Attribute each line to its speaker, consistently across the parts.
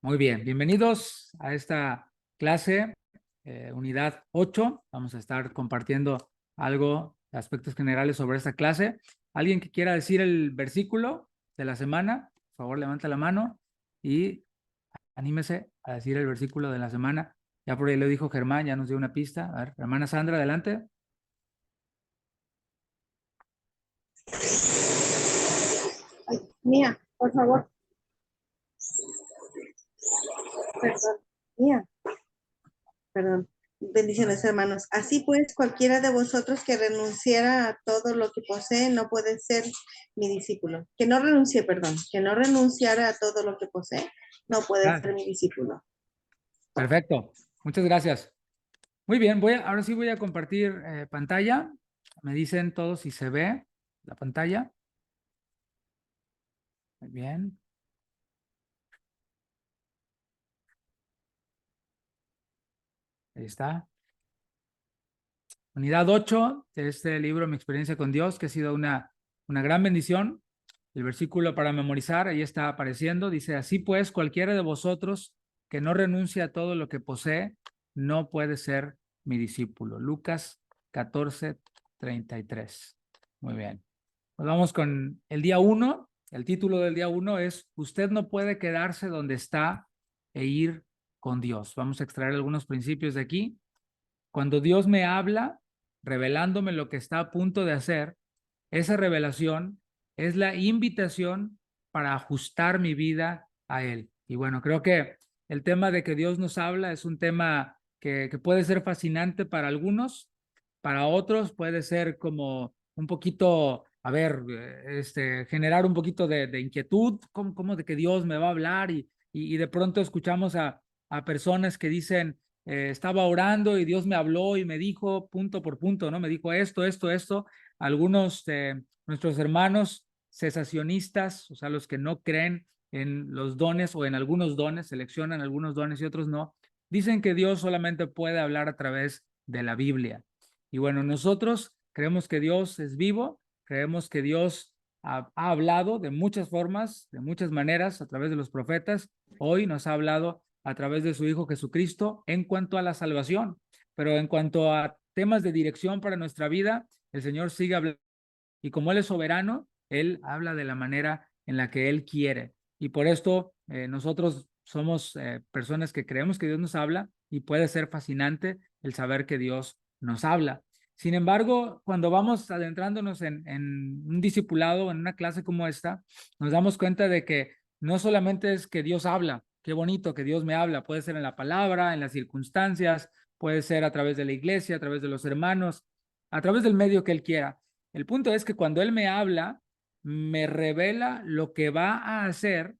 Speaker 1: Muy bien, bienvenidos a esta clase, unidad 8. Vamos a estar compartiendo algo, aspectos generales sobre esta clase. ¿Alguien que quiera decir el versículo de la semana? Por favor, levanta la mano y anímese a decir el versículo de la semana. Ya por ahí lo dijo Germán, ya nos dio una pista. A ver, hermana Sandra, adelante.
Speaker 2: Mía, por favor. Perdón. Mía. Perdón. Bendiciones, hermanos. Así pues, cualquiera de vosotros que renunciara a todo lo que posee no puede ser mi discípulo. Que no renuncie, perdón, que no renunciara a todo lo que posee no puede
Speaker 1: Ah,
Speaker 2: ser mi discípulo.
Speaker 1: perfecto, muchas gracias. Muy bien, ahora sí voy a compartir pantalla. Me dicen todos si se ve la pantalla. Muy bien. Ahí está. Unidad 8 de este libro, Mi experiencia con Dios, que ha sido una gran bendición. El versículo para memorizar, ahí está apareciendo. Dice, así pues, cualquiera de vosotros que no renuncie a todo lo que posee, no puede ser mi discípulo. Lucas 14:33. Muy bien. Pues vamos con el día 1. El título del día 1 es, usted no puede quedarse donde está e ir con Dios. Vamos a extraer algunos principios de aquí. Cuando Dios me habla, revelándome lo que está a punto de hacer, esa revelación es la invitación para ajustar mi vida a Él. Y bueno, creo que el tema de que Dios nos habla es un tema que puede ser fascinante para algunos, para otros puede ser como un poquito, a ver, generar un poquito de inquietud, como de que Dios me va a hablar y de pronto escuchamos a personas que dicen, estaba orando y Dios me habló y me dijo punto por punto, ¿no? Me dijo esto. Algunos de nuestros hermanos cesacionistas, o sea, los que no creen en los dones o en algunos dones, seleccionan algunos dones y otros no, dicen que Dios solamente puede hablar a través de la Biblia. Y bueno, nosotros creemos que Dios es vivo, creemos que Dios ha hablado de muchas formas, de muchas maneras, a través de los profetas. Hoy nos ha hablado a través de su Hijo Jesucristo en cuanto a la salvación, pero en cuanto a temas de dirección para nuestra vida, el Señor sigue hablando y como Él es soberano, Él habla de la manera en la que Él quiere. Y por esto nosotros somos personas que creemos que Dios nos habla y puede ser fascinante el saber que Dios nos habla. Sin embargo, cuando vamos adentrándonos en un discipulado, en una clase como esta, nos damos cuenta de que no solamente es que Dios habla, qué bonito que Dios me habla, puede ser en la palabra, en las circunstancias, puede ser a través de la iglesia, a través de los hermanos, a través del medio que Él quiera. El punto es que cuando Él me habla, me revela lo que va a hacer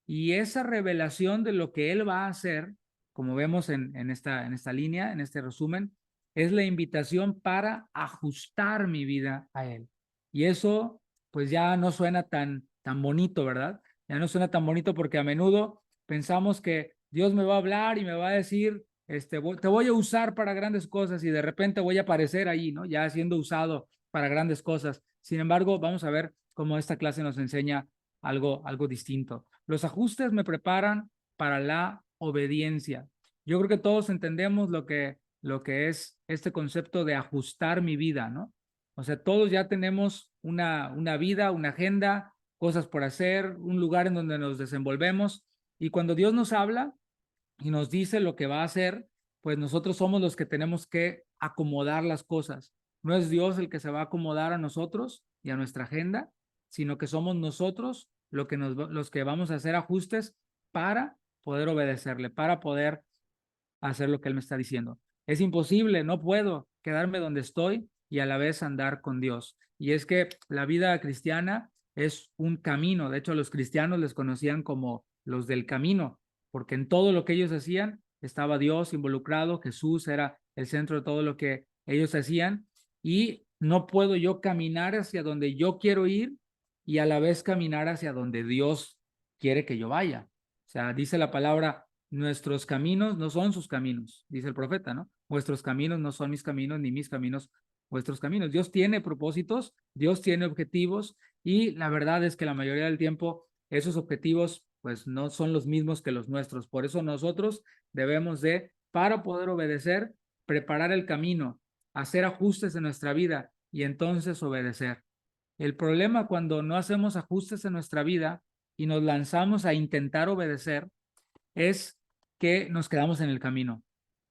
Speaker 1: y esa revelación de lo que Él va a hacer, como vemos en esta línea, en este resumen, es la invitación para ajustar mi vida a Él. Y eso pues ya no suena tan bonito, ¿verdad? Ya no suena tan bonito porque a menudo pensamos que Dios me va a hablar y me va a decir, te voy a usar para grandes cosas y de repente voy a aparecer ahí, ¿no? Ya siendo usado para grandes cosas. Sin embargo, vamos a ver cómo esta clase nos enseña algo distinto. Los ajustes me preparan para la obediencia. Yo creo que todos entendemos lo que es este concepto de ajustar mi vida, ¿no? O sea, todos ya tenemos una vida, una agenda, cosas por hacer, un lugar en donde nos desenvolvemos. Y cuando Dios nos habla y nos dice lo que va a hacer, pues nosotros somos los que tenemos que acomodar las cosas. No es Dios el que se va a acomodar a nosotros y a nuestra agenda, sino que somos nosotros los que vamos a hacer ajustes para poder obedecerle, para poder hacer lo que Él me está diciendo. Es imposible, no puedo quedarme donde estoy y a la vez andar con Dios. Y es que la vida cristiana es un camino. De hecho, a los cristianos les conocían como los del camino, porque en todo lo que ellos hacían estaba Dios involucrado, Jesús era el centro de todo lo que ellos hacían y no puedo yo caminar hacia donde yo quiero ir y a la vez caminar hacia donde Dios quiere que yo vaya. O sea, dice la palabra, nuestros caminos no son sus caminos, dice el profeta, ¿no? Vuestros caminos no son mis caminos, ni mis caminos vuestros caminos. Dios tiene propósitos, Dios tiene objetivos y la verdad es que la mayoría del tiempo esos objetivos pues no son los mismos que los nuestros. Por eso nosotros debemos de, para poder obedecer, preparar el camino, hacer ajustes en nuestra vida y entonces obedecer. El problema cuando no hacemos ajustes en nuestra vida y nos lanzamos a intentar obedecer es que nos quedamos en el camino.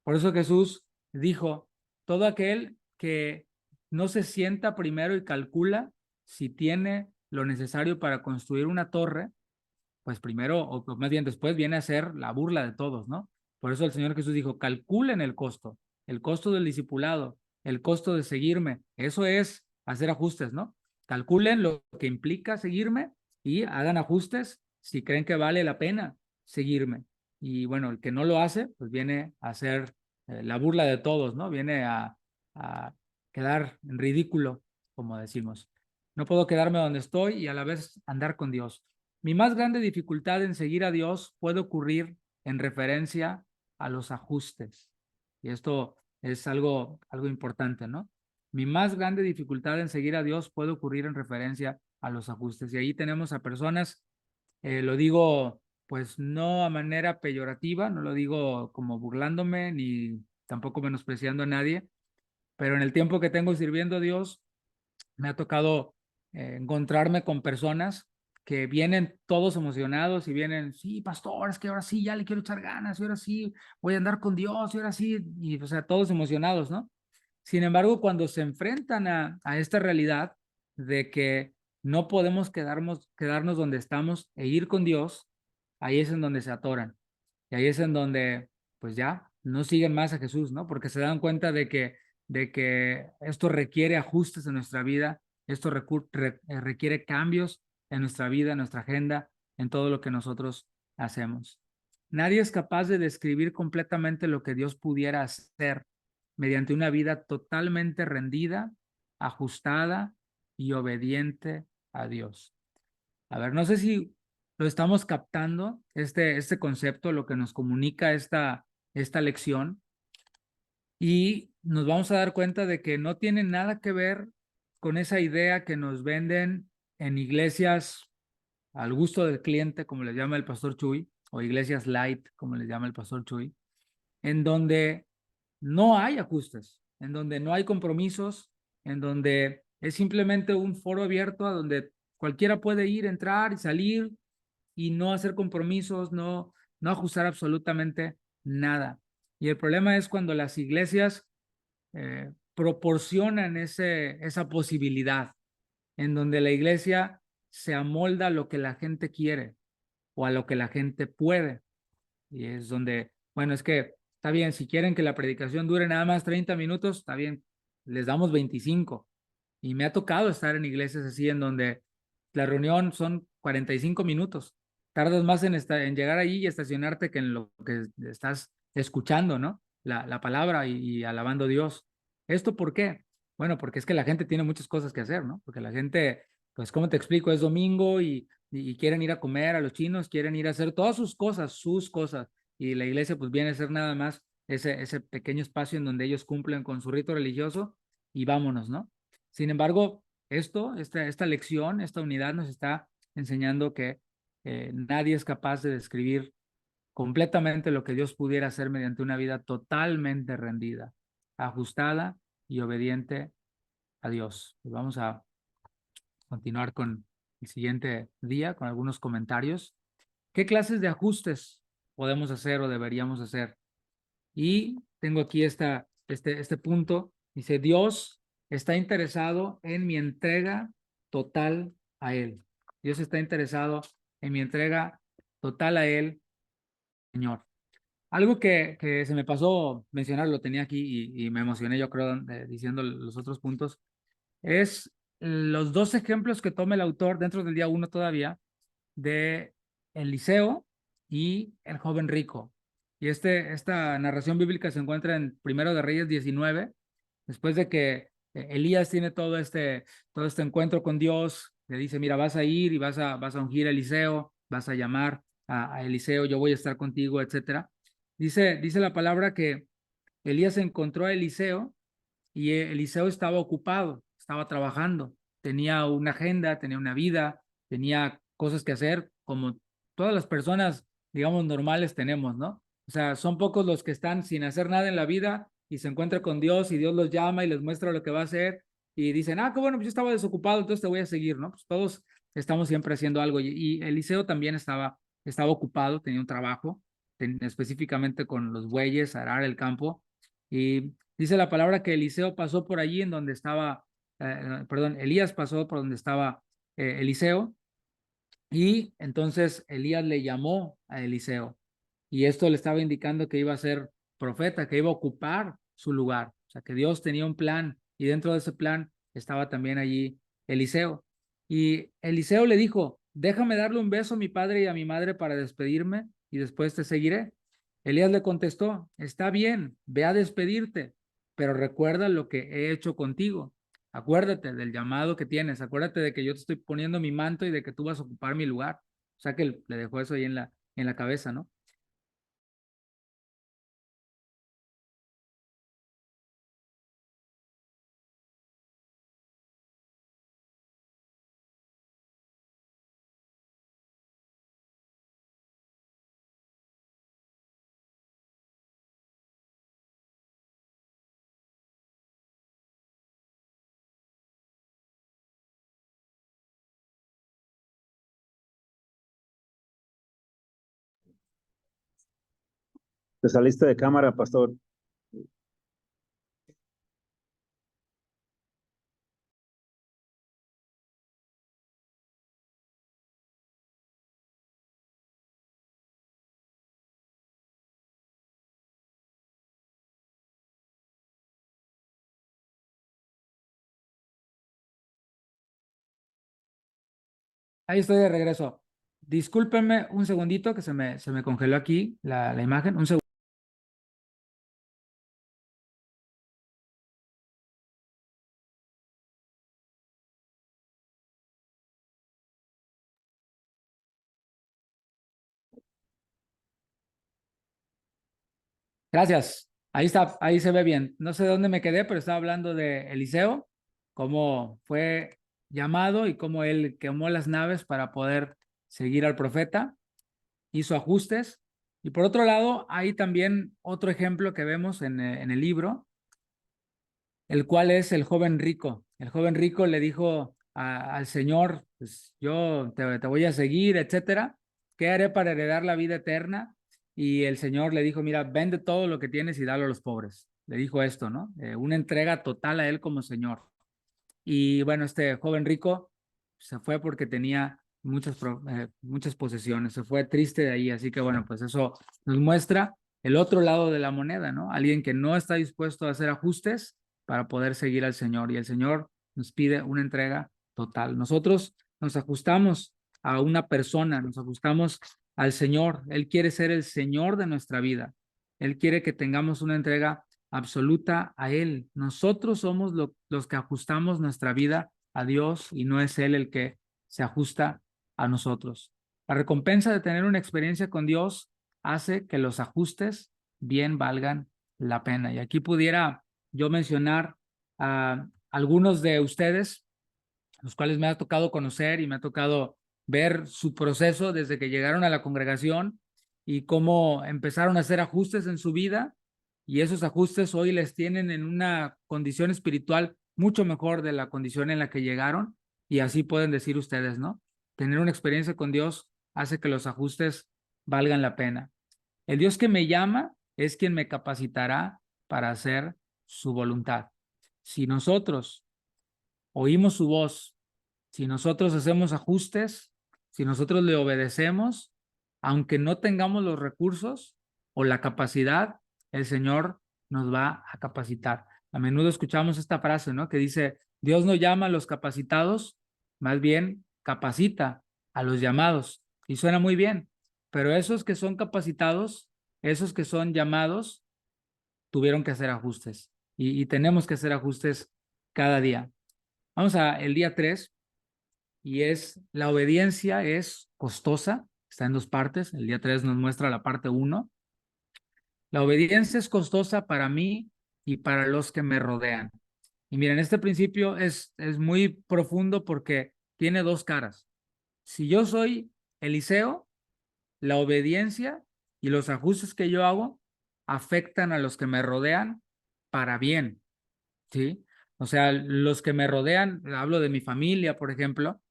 Speaker 1: Por eso Jesús dijo, todo aquel que no se sienta primero y calcula si tiene lo necesario para construir una torre, pues primero, o más bien después, viene a ser la burla de todos, ¿no? Por eso el Señor Jesús dijo, calculen el costo del discipulado, el costo de seguirme. Eso es hacer ajustes, ¿no? Calculen lo que implica seguirme y hagan ajustes si creen que vale la pena seguirme. Y bueno, el que no lo hace, pues viene a ser la burla de todos, ¿no? Viene a quedar en ridículo, como decimos. No puedo quedarme donde estoy y a la vez andar con Dios. Mi más grande dificultad en seguir a Dios puede ocurrir en referencia a los ajustes. Y esto es algo importante, ¿no? Mi más grande dificultad en seguir a Dios puede ocurrir en referencia a los ajustes. Y ahí tenemos a personas, lo digo pues no a manera peyorativa, no lo digo como burlándome ni tampoco menospreciando a nadie, pero en el tiempo que tengo sirviendo a Dios, me ha tocado encontrarme con personas que vienen todos emocionados y vienen, sí, pastor, es que ahora sí, ya le quiero echar ganas, y ahora sí voy a andar con Dios, y ahora sí, y o sea, todos emocionados, ¿no? Sin embargo, cuando se enfrentan a esta realidad de que no podemos quedarnos donde estamos e ir con Dios, ahí es en donde se atoran. Y ahí es en donde, pues ya, no siguen más a Jesús, ¿no? Porque se dan cuenta de que esto requiere ajustes en nuestra vida, esto requiere cambios en nuestra vida, en nuestra agenda, en todo lo que nosotros hacemos. Nadie es capaz de describir completamente lo que Dios pudiera hacer mediante una vida totalmente rendida, ajustada y obediente a Dios. A ver, no sé si lo estamos captando, este concepto, lo que nos comunica esta lección, y nos vamos a dar cuenta de que no tiene nada que ver con esa idea que nos venden en iglesias al gusto del cliente, como les llama el pastor Chuy, o iglesias light, como les llama el pastor Chuy, en donde no hay ajustes, en donde no hay compromisos, en donde es simplemente un foro abierto a donde cualquiera puede ir, entrar y salir y no hacer compromisos, no ajustar absolutamente nada. Y el problema es cuando las iglesias proporcionan esa posibilidad, en donde la iglesia se amolda a lo que la gente quiere o a lo que la gente puede. Y es donde, bueno, es que está bien, si quieren que la predicación dure nada más 30 minutos, está bien, les damos 25. Y me ha tocado estar en iglesias así en donde la reunión son 45 minutos. Tardas más en llegar ahí y estacionarte que en lo que estás escuchando, ¿no? La palabra y alabando a Dios. ¿Esto por qué? Bueno, porque es que la gente tiene muchas cosas que hacer, ¿no? Porque la gente, pues, ¿cómo te explico? Es domingo y quieren ir a comer a los chinos, quieren ir a hacer todas sus cosas. Y la iglesia, pues, viene a ser nada más ese pequeño espacio en donde ellos cumplen con su rito religioso y vámonos, ¿no? Sin embargo, esta lección, esta unidad nos está enseñando que nadie es capaz de describir completamente lo que Dios pudiera hacer mediante una vida totalmente rendida, ajustada y obediente a Dios. Pues vamos a continuar con el siguiente día, con algunos comentarios. ¿Qué clases de ajustes podemos hacer o deberíamos hacer? Y tengo aquí este punto. Dice, Dios está interesado en mi entrega total a Él. Dios está interesado en mi entrega total a Él, Señor. Algo que se me pasó mencionar, lo tenía aquí y me emocioné, yo creo, diciendo los otros puntos, es los dos ejemplos que toma el autor dentro del día uno todavía de Eliseo y el joven rico. Y esta narración bíblica se encuentra en Primero de Reyes 19, después de que Elías tiene todo este encuentro con Dios, le dice, mira, vas a ir y vas a ungir a Eliseo, vas a llamar a Eliseo, yo voy a estar contigo, etcétera. Dice la palabra que Elías encontró a Eliseo y Eliseo estaba ocupado, estaba trabajando, tenía una agenda, tenía una vida, tenía cosas que hacer, como todas las personas, digamos, normales tenemos, ¿no? O sea, son pocos los que están sin hacer nada en la vida y se encuentran con Dios y Dios los llama y les muestra lo que va a hacer y dicen, qué bueno, pues yo estaba desocupado, entonces te voy a seguir, ¿no? Pues todos estamos siempre haciendo algo y Eliseo también estaba ocupado, tenía un trabajo, específicamente con los bueyes, arar el campo, y dice la palabra que Eliseo pasó por allí en donde estaba, perdón, Elías pasó por donde estaba Eliseo, y entonces Elías le llamó a Eliseo, y esto le estaba indicando que iba a ser profeta, que iba a ocupar su lugar, o sea, que Dios tenía un plan, y dentro de ese plan estaba también allí Eliseo. Y Eliseo le dijo, déjame darle un beso a mi padre y a mi madre para despedirme, y después te seguiré. Elías le contestó, está bien, ve a despedirte, pero recuerda lo que he hecho contigo. Acuérdate del llamado que tienes, acuérdate de que yo te estoy poniendo mi manto y de que tú vas a ocupar mi lugar. O sea que le dejó eso ahí en la cabeza, ¿no?
Speaker 3: Te saliste de cámara, pastor.
Speaker 1: Ahí estoy de regreso. Discúlpenme un segundito que se me congeló aquí la imagen. Un segundo. Gracias. Ahí está, ahí se ve bien. No sé dónde me quedé, pero estaba hablando de Eliseo, cómo fue llamado y cómo él quemó las naves para poder seguir al profeta, hizo ajustes. Y por otro lado, hay también otro ejemplo que vemos en el libro, el cual es el joven rico. El joven rico le dijo al Señor, pues yo te voy a seguir, etcétera. ¿Qué haré para heredar la vida eterna? Y el Señor le dijo, mira, vende todo lo que tienes y dalo a los pobres. Le dijo esto, ¿no? Una entrega total a él como Señor. Y bueno, este joven rico se fue porque tenía muchas posesiones, se fue triste de ahí, así que bueno, pues eso nos muestra el otro lado de la moneda, ¿no? Alguien que no está dispuesto a hacer ajustes para poder seguir al Señor, y el Señor nos pide una entrega total. Nosotros nos ajustamos a una persona, nos ajustamos al Señor. Él quiere ser el Señor de nuestra vida. Él quiere que tengamos una entrega absoluta a Él. Nosotros somos los que ajustamos nuestra vida a Dios y no es Él el que se ajusta a nosotros. La recompensa de tener una experiencia con Dios hace que los ajustes bien valgan la pena. Y aquí pudiera yo mencionar a algunos de ustedes, los cuales me ha tocado conocer y me ha tocado ver su proceso desde que llegaron a la congregación y cómo empezaron a hacer ajustes en su vida, y esos ajustes hoy les tienen en una condición espiritual mucho mejor de la condición en la que llegaron, y así pueden decir ustedes, ¿no? Tener una experiencia con Dios hace que los ajustes valgan la pena. El Dios que me llama es quien me capacitará para hacer su voluntad. Si nosotros oímos su voz, si nosotros hacemos ajustes, si nosotros le obedecemos, aunque no tengamos los recursos o la capacidad, el Señor nos va a capacitar. A menudo escuchamos esta frase, ¿no? Que dice, Dios no llama a los capacitados, más bien capacita a los llamados. Y suena muy bien, pero esos que son capacitados, esos que son llamados, tuvieron que hacer ajustes y tenemos que hacer ajustes cada día. Vamos a el día 3, y es la obediencia es costosa, está en dos partes. El día 3 nos muestra la parte 1. La obediencia es costosa para mí y para los que me rodean. Y miren, este principio es muy profundo porque tiene dos caras. Si yo soy Eliseo, la obediencia y los ajustes que yo hago afectan a los que me rodean para bien, ¿sí? O sea, los que me rodean, hablo de mi familia, por ejemplo,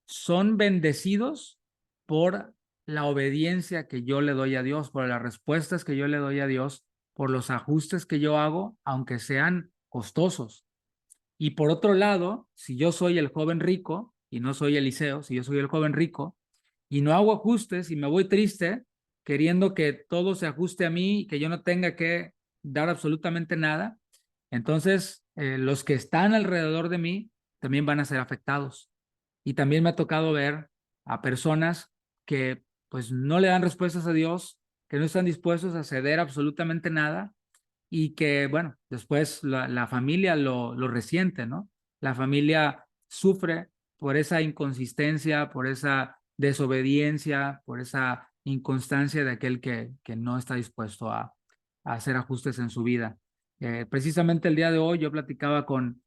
Speaker 1: son bendecidos por la obediencia que yo le doy a Dios, por las respuestas que yo le doy a Dios, por los ajustes que yo hago, aunque sean costosos. Y por otro lado, si yo soy el joven rico y no soy Eliseo, si yo soy el joven rico y no hago ajustes y me voy triste, queriendo que todo se ajuste a mí y que yo no tenga que dar absolutamente nada, entonces los que están alrededor de mí también van a ser afectados. Y también me ha tocado ver a personas que pues no le dan respuestas a Dios, que no están dispuestos a ceder absolutamente nada y que, bueno, después la familia lo resiente, ¿no? La familia sufre por esa inconsistencia, por esa desobediencia, por esa inconstancia de aquel que no está dispuesto a hacer ajustes en su vida. Precisamente el día de hoy yo platicaba con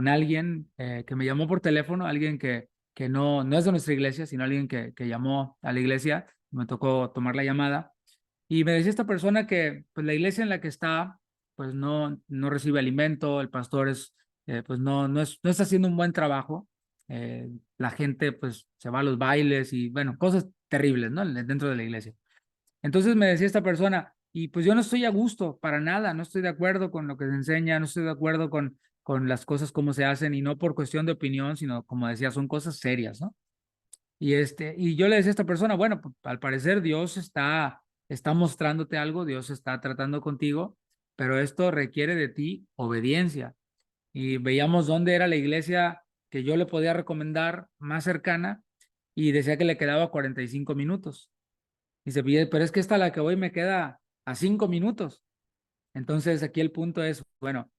Speaker 1: alguien que me llamó por teléfono, alguien que no es de nuestra iglesia, sino alguien que llamó a la iglesia, me tocó tomar la llamada, y me decía esta persona que pues, la iglesia en la que está pues no recibe alimento, el pastor pues no está haciendo un buen trabajo, la gente pues se va a los bailes y bueno, cosas terribles, ¿no? Dentro de la iglesia. Entonces me decía esta persona, y pues yo no estoy a gusto para nada, no estoy de acuerdo con lo que se enseña, no estoy de acuerdo con las cosas como se hacen y no por cuestión de opinión, sino como decía, son cosas serias, ¿no? Y yo le decía a esta persona, bueno, pues, al parecer Dios está mostrándote algo, Dios está tratando contigo, pero esto requiere de ti obediencia. Y veíamos dónde era la iglesia que yo le podía recomendar más cercana y decía que le quedaba 45 minutos. Y se pide, pero es que esta a la que voy me queda a 5 minutos. Entonces aquí el punto es, bueno,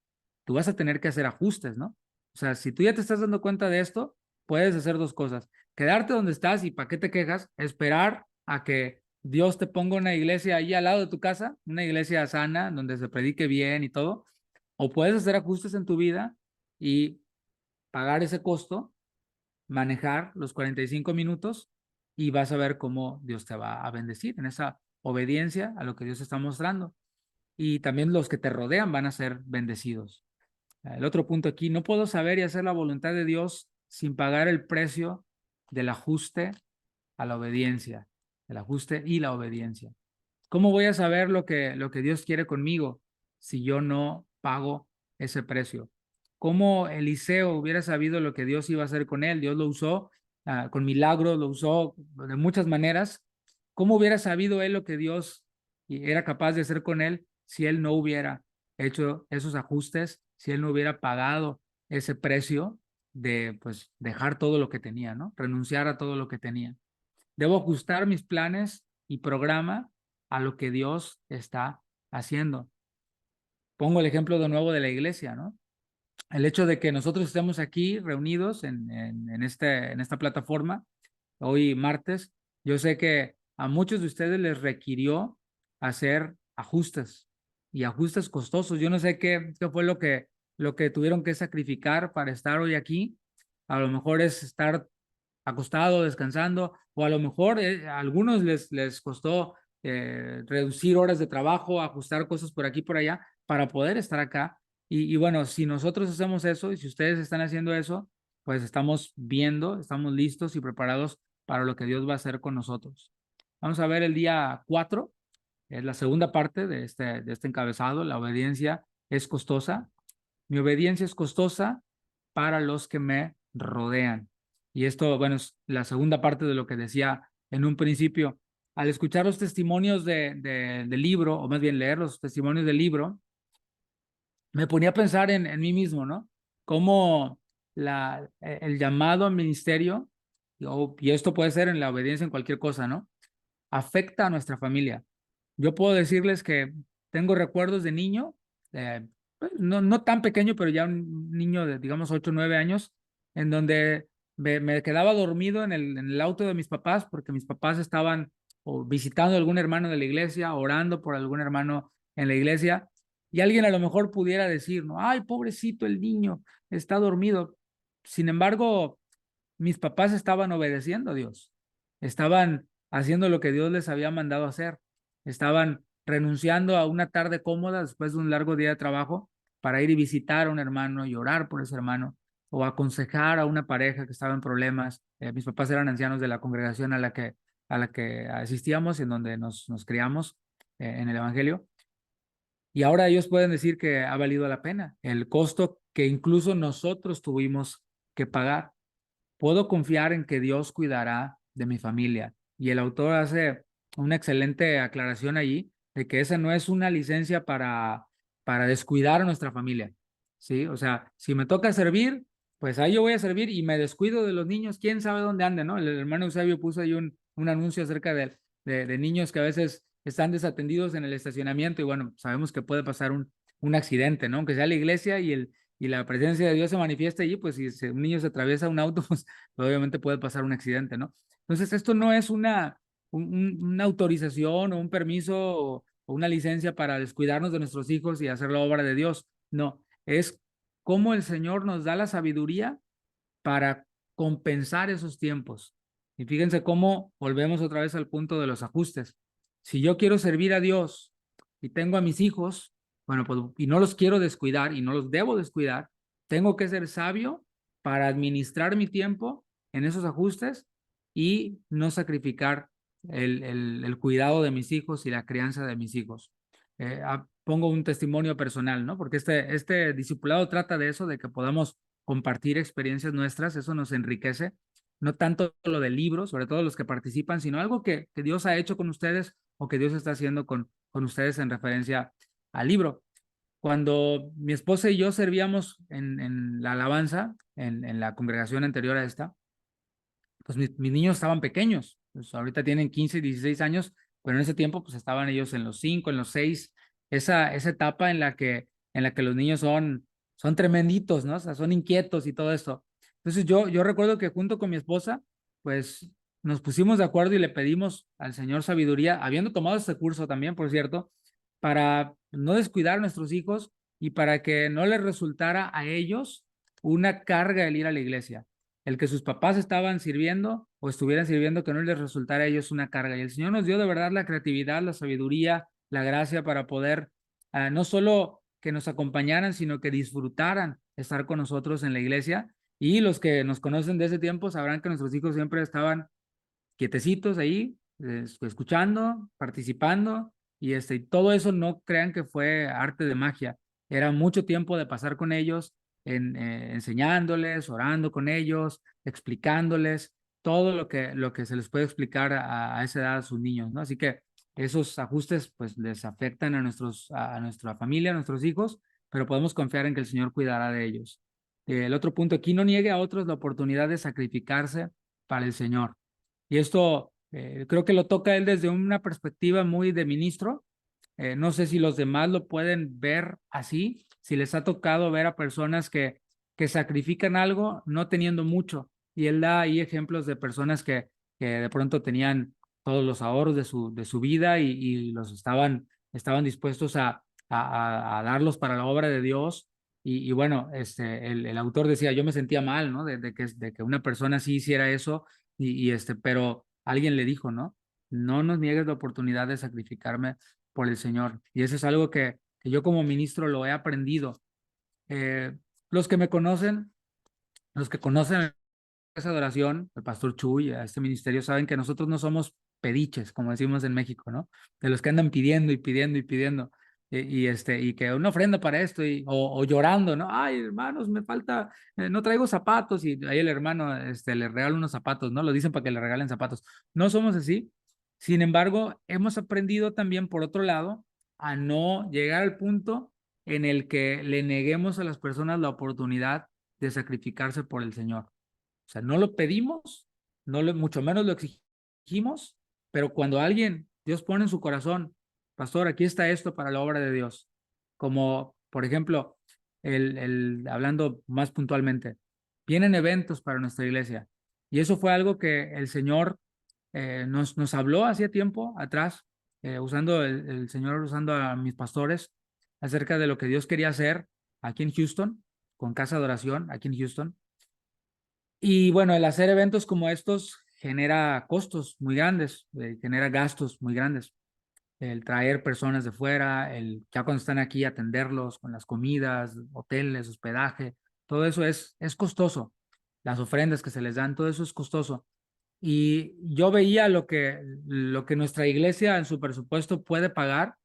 Speaker 1: tú vas a tener que hacer ajustes, ¿no? O sea, si tú ya te estás dando cuenta de esto, puedes hacer dos cosas. Quedarte donde estás y para qué te quejas, esperar a que Dios te ponga una iglesia ahí al lado de tu casa, una iglesia sana, donde se predique bien y todo. O puedes hacer ajustes en tu vida y pagar ese costo, manejar los 45 minutos y vas a ver cómo Dios te va a bendecir en esa obediencia a lo que Dios está mostrando. Y también los que te rodean van a ser bendecidos. El otro punto aquí, no puedo saber y hacer la voluntad de Dios sin pagar el precio del ajuste a la obediencia, el ajuste y la obediencia. ¿Cómo voy a saber lo que Dios quiere conmigo si yo no pago ese precio? ¿Cómo Eliseo hubiera sabido lo que Dios iba a hacer con él? Dios lo usó con milagros, lo usó de muchas maneras. ¿Cómo hubiera sabido él lo que Dios era capaz de hacer con él si él no hubiera hecho esos ajustes, si él no hubiera pagado ese precio de pues dejar todo lo que tenía, ¿no? Renunciar a todo lo que tenía. Debo ajustar mis planes y programa a lo que Dios está haciendo. Pongo el ejemplo de nuevo de la iglesia, ¿no? El hecho de que nosotros estemos aquí reunidos en esta plataforma, hoy martes, yo sé que a muchos de ustedes les requirió hacer ajustes y ajustes costosos. Yo no sé qué fue lo que tuvieron que sacrificar para estar hoy aquí. A lo mejor es estar acostado, descansando, o a lo mejor a algunos les costó reducir horas de trabajo, ajustar cosas por aquí y por allá para poder estar acá. Y bueno, si nosotros hacemos eso y si ustedes están haciendo eso, pues estamos viendo, estamos listos y preparados para lo que Dios va a hacer con nosotros. Vamos a ver el día 4, es la segunda parte de este encabezado, la obediencia es costosa. Mi obediencia es costosa para los que me rodean. Y esto, bueno, es la segunda parte de lo que decía en un principio. Al escuchar los testimonios del libro, o más bien leer los testimonios del libro, me ponía a pensar en mí mismo, ¿no? Cómo el llamado al ministerio, y esto puede ser en la obediencia en cualquier cosa, ¿no? Afecta a nuestra familia. Yo puedo decirles que tengo recuerdos de niño, pues, no tan pequeño, pero ya un niño de, digamos, 8 o 9 años, en donde me quedaba dormido en el auto de mis papás, porque mis papás estaban o visitando a algún hermano de la iglesia, orando por algún hermano en la iglesia, y alguien a lo mejor pudiera decir, no, ay, pobrecito el niño, está dormido. Sin embargo, mis papás estaban obedeciendo a Dios, estaban haciendo lo que Dios les había mandado hacer. Estaban renunciando a una tarde cómoda después de un largo día de trabajo para ir y visitar a un hermano y orar por ese hermano, o aconsejar a una pareja que estaba en problemas. Mis papás eran ancianos de la congregación a la que asistíamos, en donde nos criamos en el Evangelio. Y ahora ellos pueden decir que ha valido la pena el costo que incluso nosotros tuvimos que pagar. Puedo confiar en que Dios cuidará de mi familia. Y el autor hace una excelente aclaración allí de que esa no es una licencia para descuidar a nuestra familia, ¿sí? O sea, si me toca servir, pues ahí yo voy a servir y me descuido de los niños, quién sabe dónde anden, ¿no? El hermano Eusebio puso ahí un anuncio acerca de niños que a veces están desatendidos en el estacionamiento y bueno, sabemos que puede pasar un accidente, ¿no? Aunque sea la iglesia y la presencia de Dios se manifiesta allí, pues si un niño se atraviesa un auto, pues obviamente puede pasar un accidente, ¿no? Entonces, esto no es una autorización o un permiso o una licencia para descuidarnos de nuestros hijos y hacer la obra de Dios. No, es cómo el Señor nos da la sabiduría para compensar esos tiempos. Y fíjense cómo volvemos otra vez al punto de los ajustes. Si yo quiero servir a Dios y tengo a mis hijos, bueno, pues, y no los quiero descuidar y no los debo descuidar, tengo que ser sabio para administrar mi tiempo en esos ajustes y no sacrificar el cuidado de mis hijos y la crianza de mis hijos. Pongo un testimonio personal, ¿no? Porque este discipulado trata de eso, de que podamos compartir experiencias nuestras, eso nos enriquece, no tanto lo del libro, sobre todo los que participan, sino algo que Dios ha hecho con ustedes o que Dios está haciendo con ustedes en referencia al libro. Cuando mi esposa y yo servíamos en la alabanza, en la congregación anterior a esta, pues mis niños estaban pequeños, pues ahorita tienen 15, 16 años, pero en ese tiempo pues estaban ellos en los 5, en los 6, esa etapa en la que los niños son tremenditos, ¿no? O sea, son inquietos y todo esto. Entonces yo recuerdo que junto con mi esposa, pues nos pusimos de acuerdo y le pedimos al Señor sabiduría, habiendo tomado este curso también, por cierto, para no descuidar a nuestros hijos y para que no les resultara a ellos una carga el ir a la iglesia. El que sus papás estaban sirviendo o estuvieran sirviendo, que no les resultara a ellos una carga. Y el Señor nos dio de verdad la creatividad, la sabiduría, la gracia para poder no solo que nos acompañaran, sino que disfrutaran estar con nosotros en la iglesia. Y los que nos conocen de ese tiempo sabrán que nuestros hijos siempre estaban quietecitos ahí, escuchando, participando, y todo eso no crean que fue arte de magia. Era mucho tiempo de pasar con ellos, enseñándoles, orando con ellos, explicándoles todo lo que se les puede explicar a esa edad a sus niños, ¿no? Así que esos ajustes pues les afectan a nuestra familia, a nuestros hijos, pero podemos confiar en que el Señor cuidará de ellos. El otro punto, aquí no niegue a otros la oportunidad de sacrificarse para el Señor. Y esto creo que lo toca él desde una perspectiva muy de ministro. No sé si los demás lo pueden ver así, si les ha tocado ver a personas que sacrifican algo no teniendo mucho. Y él da ahí ejemplos de personas que de pronto tenían todos los ahorros de su vida y los estaban dispuestos a darlos para la obra de Dios. Y bueno, el autor decía, yo me sentía mal, ¿no? De que una persona así hiciera eso pero alguien le dijo, ¿no? No nos niegues la oportunidad de sacrificarme por el Señor. Y eso es algo que yo como ministro lo he aprendido. Los que me conocen, los que conocen esa adoración, el pastor Chuy, a este ministerio, saben que nosotros no somos pediches, como decimos en México, ¿no? De los que andan pidiendo y pidiendo y pidiendo. Y que una ofrenda para esto, o llorando, ¿no? Ay, hermanos, me falta, no traigo zapatos, y ahí el hermano le regala unos zapatos, ¿no? Lo dicen para que le regalen zapatos. No somos así. Sin embargo, hemos aprendido también, por otro lado, a no llegar al punto en el que le neguemos a las personas la oportunidad de sacrificarse por el Señor. O sea, no lo pedimos, mucho menos lo exigimos, pero cuando Dios pone en su corazón, pastor, aquí está esto para la obra de Dios, como por ejemplo, hablando más puntualmente, vienen eventos para nuestra iglesia, y eso fue algo que el Señor nos habló hacía tiempo atrás, usando el Señor usando a mis pastores, acerca de lo que Dios quería hacer aquí en Houston, con Casa de Oración, aquí en Houston. Y bueno, el hacer eventos como estos genera costos muy grandes, genera gastos muy grandes. El traer personas de fuera, ya cuando están aquí atenderlos con las comidas, hoteles, hospedaje, todo eso es costoso. Las ofrendas que se les dan, todo eso es costoso. Y yo veía lo que nuestra iglesia en su presupuesto puede pagar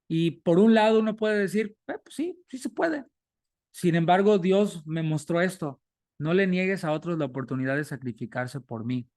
Speaker 1: y por un lado uno puede decir, pues sí, sí se puede. Sin embargo, Dios me mostró esto, no le niegues a otros la oportunidad de sacrificarse por mí.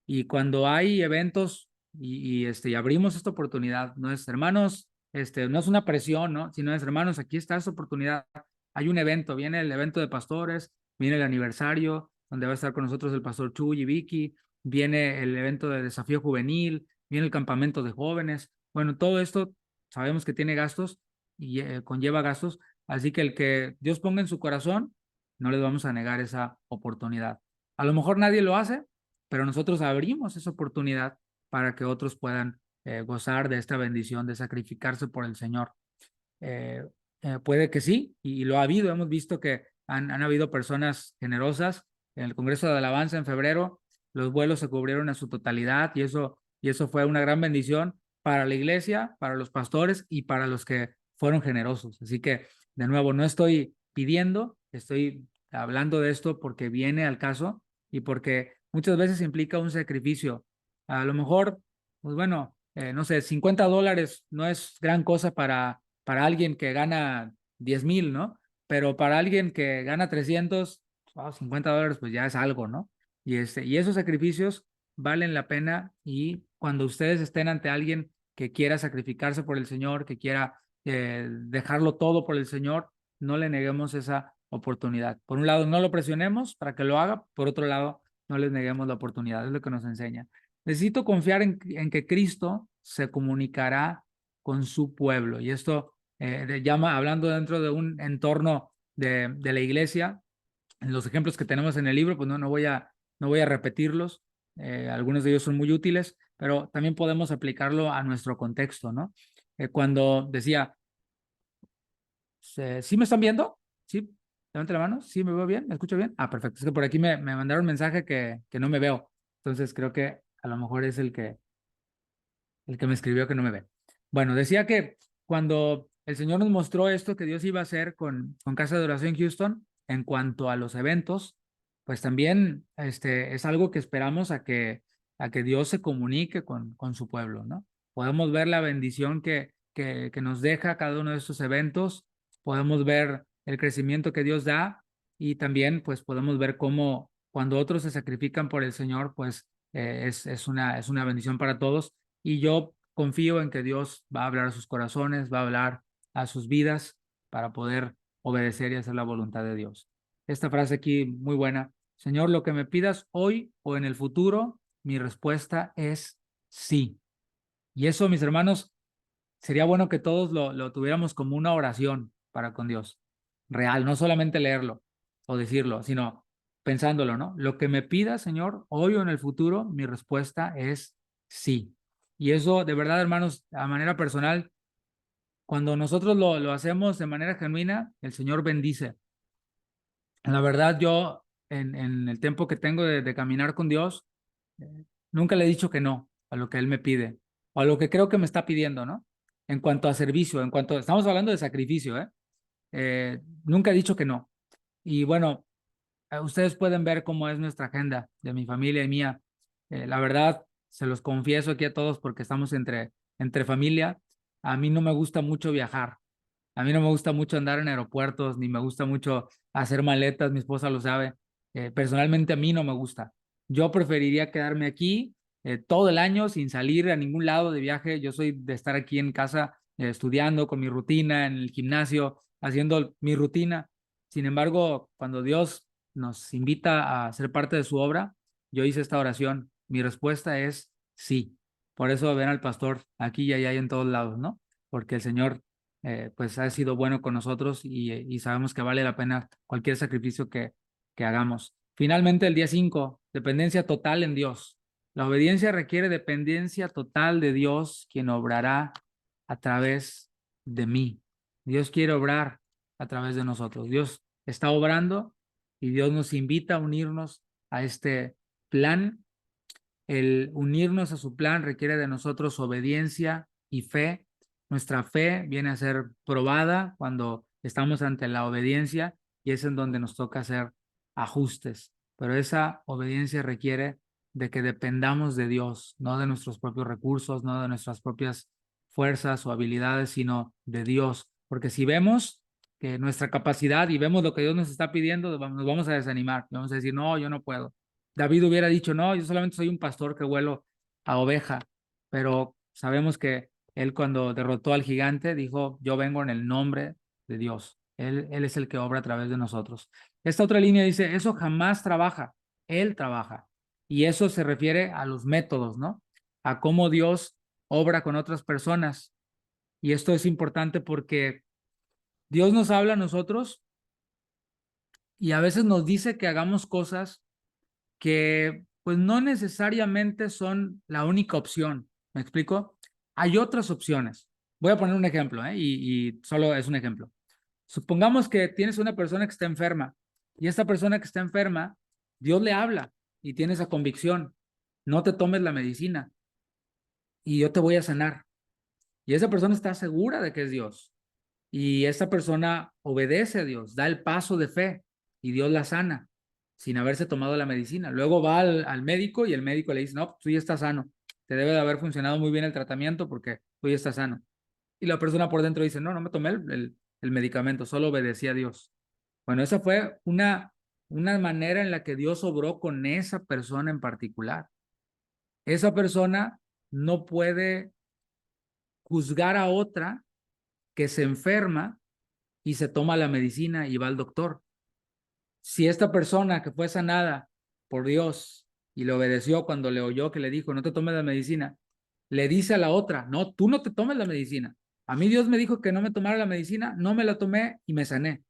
Speaker 1: Y cuando hay eventos y abrimos esta oportunidad, no es hermanos, no es una presión, ¿no? Sino es hermanos, aquí está esta oportunidad. Hay un evento, viene el evento de pastores, viene el aniversario, donde va a estar con nosotros el pastor Chuy y Vicky, viene el evento de desafío juvenil, viene el campamento de jóvenes. Bueno, todo esto sabemos que tiene gastos y conlleva gastos, así que el que Dios ponga en su corazón, no les vamos a negar esa oportunidad. A lo mejor nadie lo hace, pero nosotros abrimos esa oportunidad para que otros puedan gozar de esta bendición de sacrificarse por el Señor. Puede que sí, y lo ha habido, hemos visto que han habido personas generosas. En el Congreso de Alabanza en febrero, los vuelos se cubrieron a su totalidad y eso fue una gran bendición para la iglesia, para los pastores y para los que fueron generosos. Así que, de nuevo, no estoy pidiendo, estoy hablando de esto porque viene al caso y porque muchas veces implica un sacrificio. A lo mejor, pues bueno, no sé, $50 no es gran cosa para alguien que gana 10,000, ¿no? Pero para alguien que gana 300, $50 pues ya es algo, ¿no? Y esos sacrificios valen la pena y cuando ustedes estén ante alguien que quiera sacrificarse por el Señor, que quiera dejarlo todo por el Señor, no le neguemos esa oportunidad. Por un lado, no lo presionemos para que lo haga, por otro lado, no les neguemos la oportunidad, es lo que nos enseña. Necesito confiar en que Cristo se comunicará con su pueblo. Y esto hablando dentro de un entorno de la iglesia, en los ejemplos que tenemos en el libro, pues no voy a repetirlos. Algunos de ellos son muy útiles, pero también podemos aplicarlo a nuestro contexto, ¿no? Cuando decía, ¿sí me están viendo? ¿Sí? Levante la mano. ¿Sí me veo bien? ¿Me escucho bien? Ah, perfecto. Es que por aquí me mandaron un mensaje que no me veo. Entonces creo que a lo mejor es el que me escribió que no me ve. Bueno, decía que cuando el Señor nos mostró esto que Dios iba a hacer con Casa de Oración Houston en cuanto a los eventos, pues también es algo que esperamos a que Dios se comunique con su pueblo, ¿no? Podemos ver la bendición que nos deja cada uno de estos eventos, podemos ver el crecimiento que Dios da y también pues podemos ver cómo cuando otros se sacrifican por el Señor, pues es una bendición para todos y yo confío en que Dios va a hablar a sus corazones, va a hablar a sus vidas para poder obedecer y hacer la voluntad de Dios. Esta frase aquí muy buena. Señor, lo que me pidas hoy o en el futuro, mi respuesta es sí. Y eso, mis hermanos, sería bueno que todos lo tuviéramos como una oración para con Dios. Real, no solamente leerlo o decirlo, sino pensándolo, ¿no? Lo que me pidas, Señor, hoy o en el futuro, mi respuesta es sí. Y eso, de verdad, hermanos, a manera personal, cuando nosotros lo hacemos de manera genuina, el Señor bendice. La verdad, yo, en el tiempo que tengo de caminar con Dios, nunca le he dicho que no a lo que Él me pide, o a lo que creo que me está pidiendo, ¿no? En cuanto a servicio, estamos hablando de sacrificio, ¿eh? Nunca he dicho que no. Y bueno, ustedes pueden ver cómo es nuestra agenda de mi familia y mía. La verdad, se los confieso aquí a todos porque estamos entre familia. A mí no me gusta mucho viajar. A mí no me gusta mucho andar en aeropuertos, ni me gusta mucho hacer maletas, mi esposa lo sabe. Personalmente a mí no me gusta. Yo preferiría quedarme aquí todo el año sin salir a ningún lado de viaje. Yo soy de estar aquí en casa estudiando con mi rutina, en el gimnasio, haciendo mi rutina. Sin embargo, cuando Dios nos invita a ser parte de su obra, yo hice esta oración. Mi respuesta es sí. Por eso ven al pastor aquí y allá y en todos lados, ¿no? Porque el Señor pues ha sido bueno con nosotros y sabemos que vale la pena cualquier sacrificio que hagamos. Finalmente, el día 5, dependencia total en Dios. La obediencia requiere dependencia total de Dios, quien obrará a través de mí. Dios quiere obrar a través de nosotros. Dios está obrando y Dios nos invita a unirnos a este plan El unirnos a su plan requiere de nosotros obediencia y fe. Nuestra fe viene a ser probada cuando estamos ante la obediencia y es en donde nos toca hacer ajustes. Pero esa obediencia requiere de que dependamos de Dios, no de nuestros propios recursos, no de nuestras propias fuerzas o habilidades, sino de Dios. Porque si vemos que nuestra capacidad y vemos lo que Dios nos está pidiendo, nos vamos a desanimar, vamos a decir, no, yo no puedo. David hubiera dicho, no, yo solamente soy un pastor que huelo a oveja, pero sabemos que él cuando derrotó al gigante dijo, yo vengo en el nombre de Dios. Él es el que obra a través de nosotros. Esta otra línea dice, eso jamás trabaja, Él trabaja. Y eso se refiere a los métodos, ¿no? A cómo Dios obra con otras personas. Y esto es importante porque Dios nos habla a nosotros y a veces nos dice que hagamos cosas que pues no necesariamente son la única opción. ¿Me explico? Hay otras opciones. Voy a poner un ejemplo, y solo es un ejemplo. Supongamos que tienes una persona que está enferma y esta persona que está enferma, Dios le habla y tiene esa convicción. No te tomes la medicina y yo te voy a sanar. Y esa persona está segura de que es Dios. Y esa persona obedece a Dios, da el paso de fe y Dios la sana sin haberse tomado la medicina. Luego va al médico y el médico le dice, no, tú ya estás sano. Te debe de haber funcionado muy bien el tratamiento porque tú ya estás sano. Y la persona por dentro dice, no, no me tomé el medicamento, solo obedecí a Dios. Bueno, esa fue una manera en la que Dios obró con esa persona en particular. Esa persona no puede juzgar a otra que se enferma y se toma la medicina y va al doctor. Si esta persona que fue sanada por Dios y le obedeció cuando le oyó que le dijo, no te tomes la medicina, le dice a la otra, no, tú no te tomes la medicina. A mí Dios me dijo que no me tomara la medicina, no me la tomé y me sané.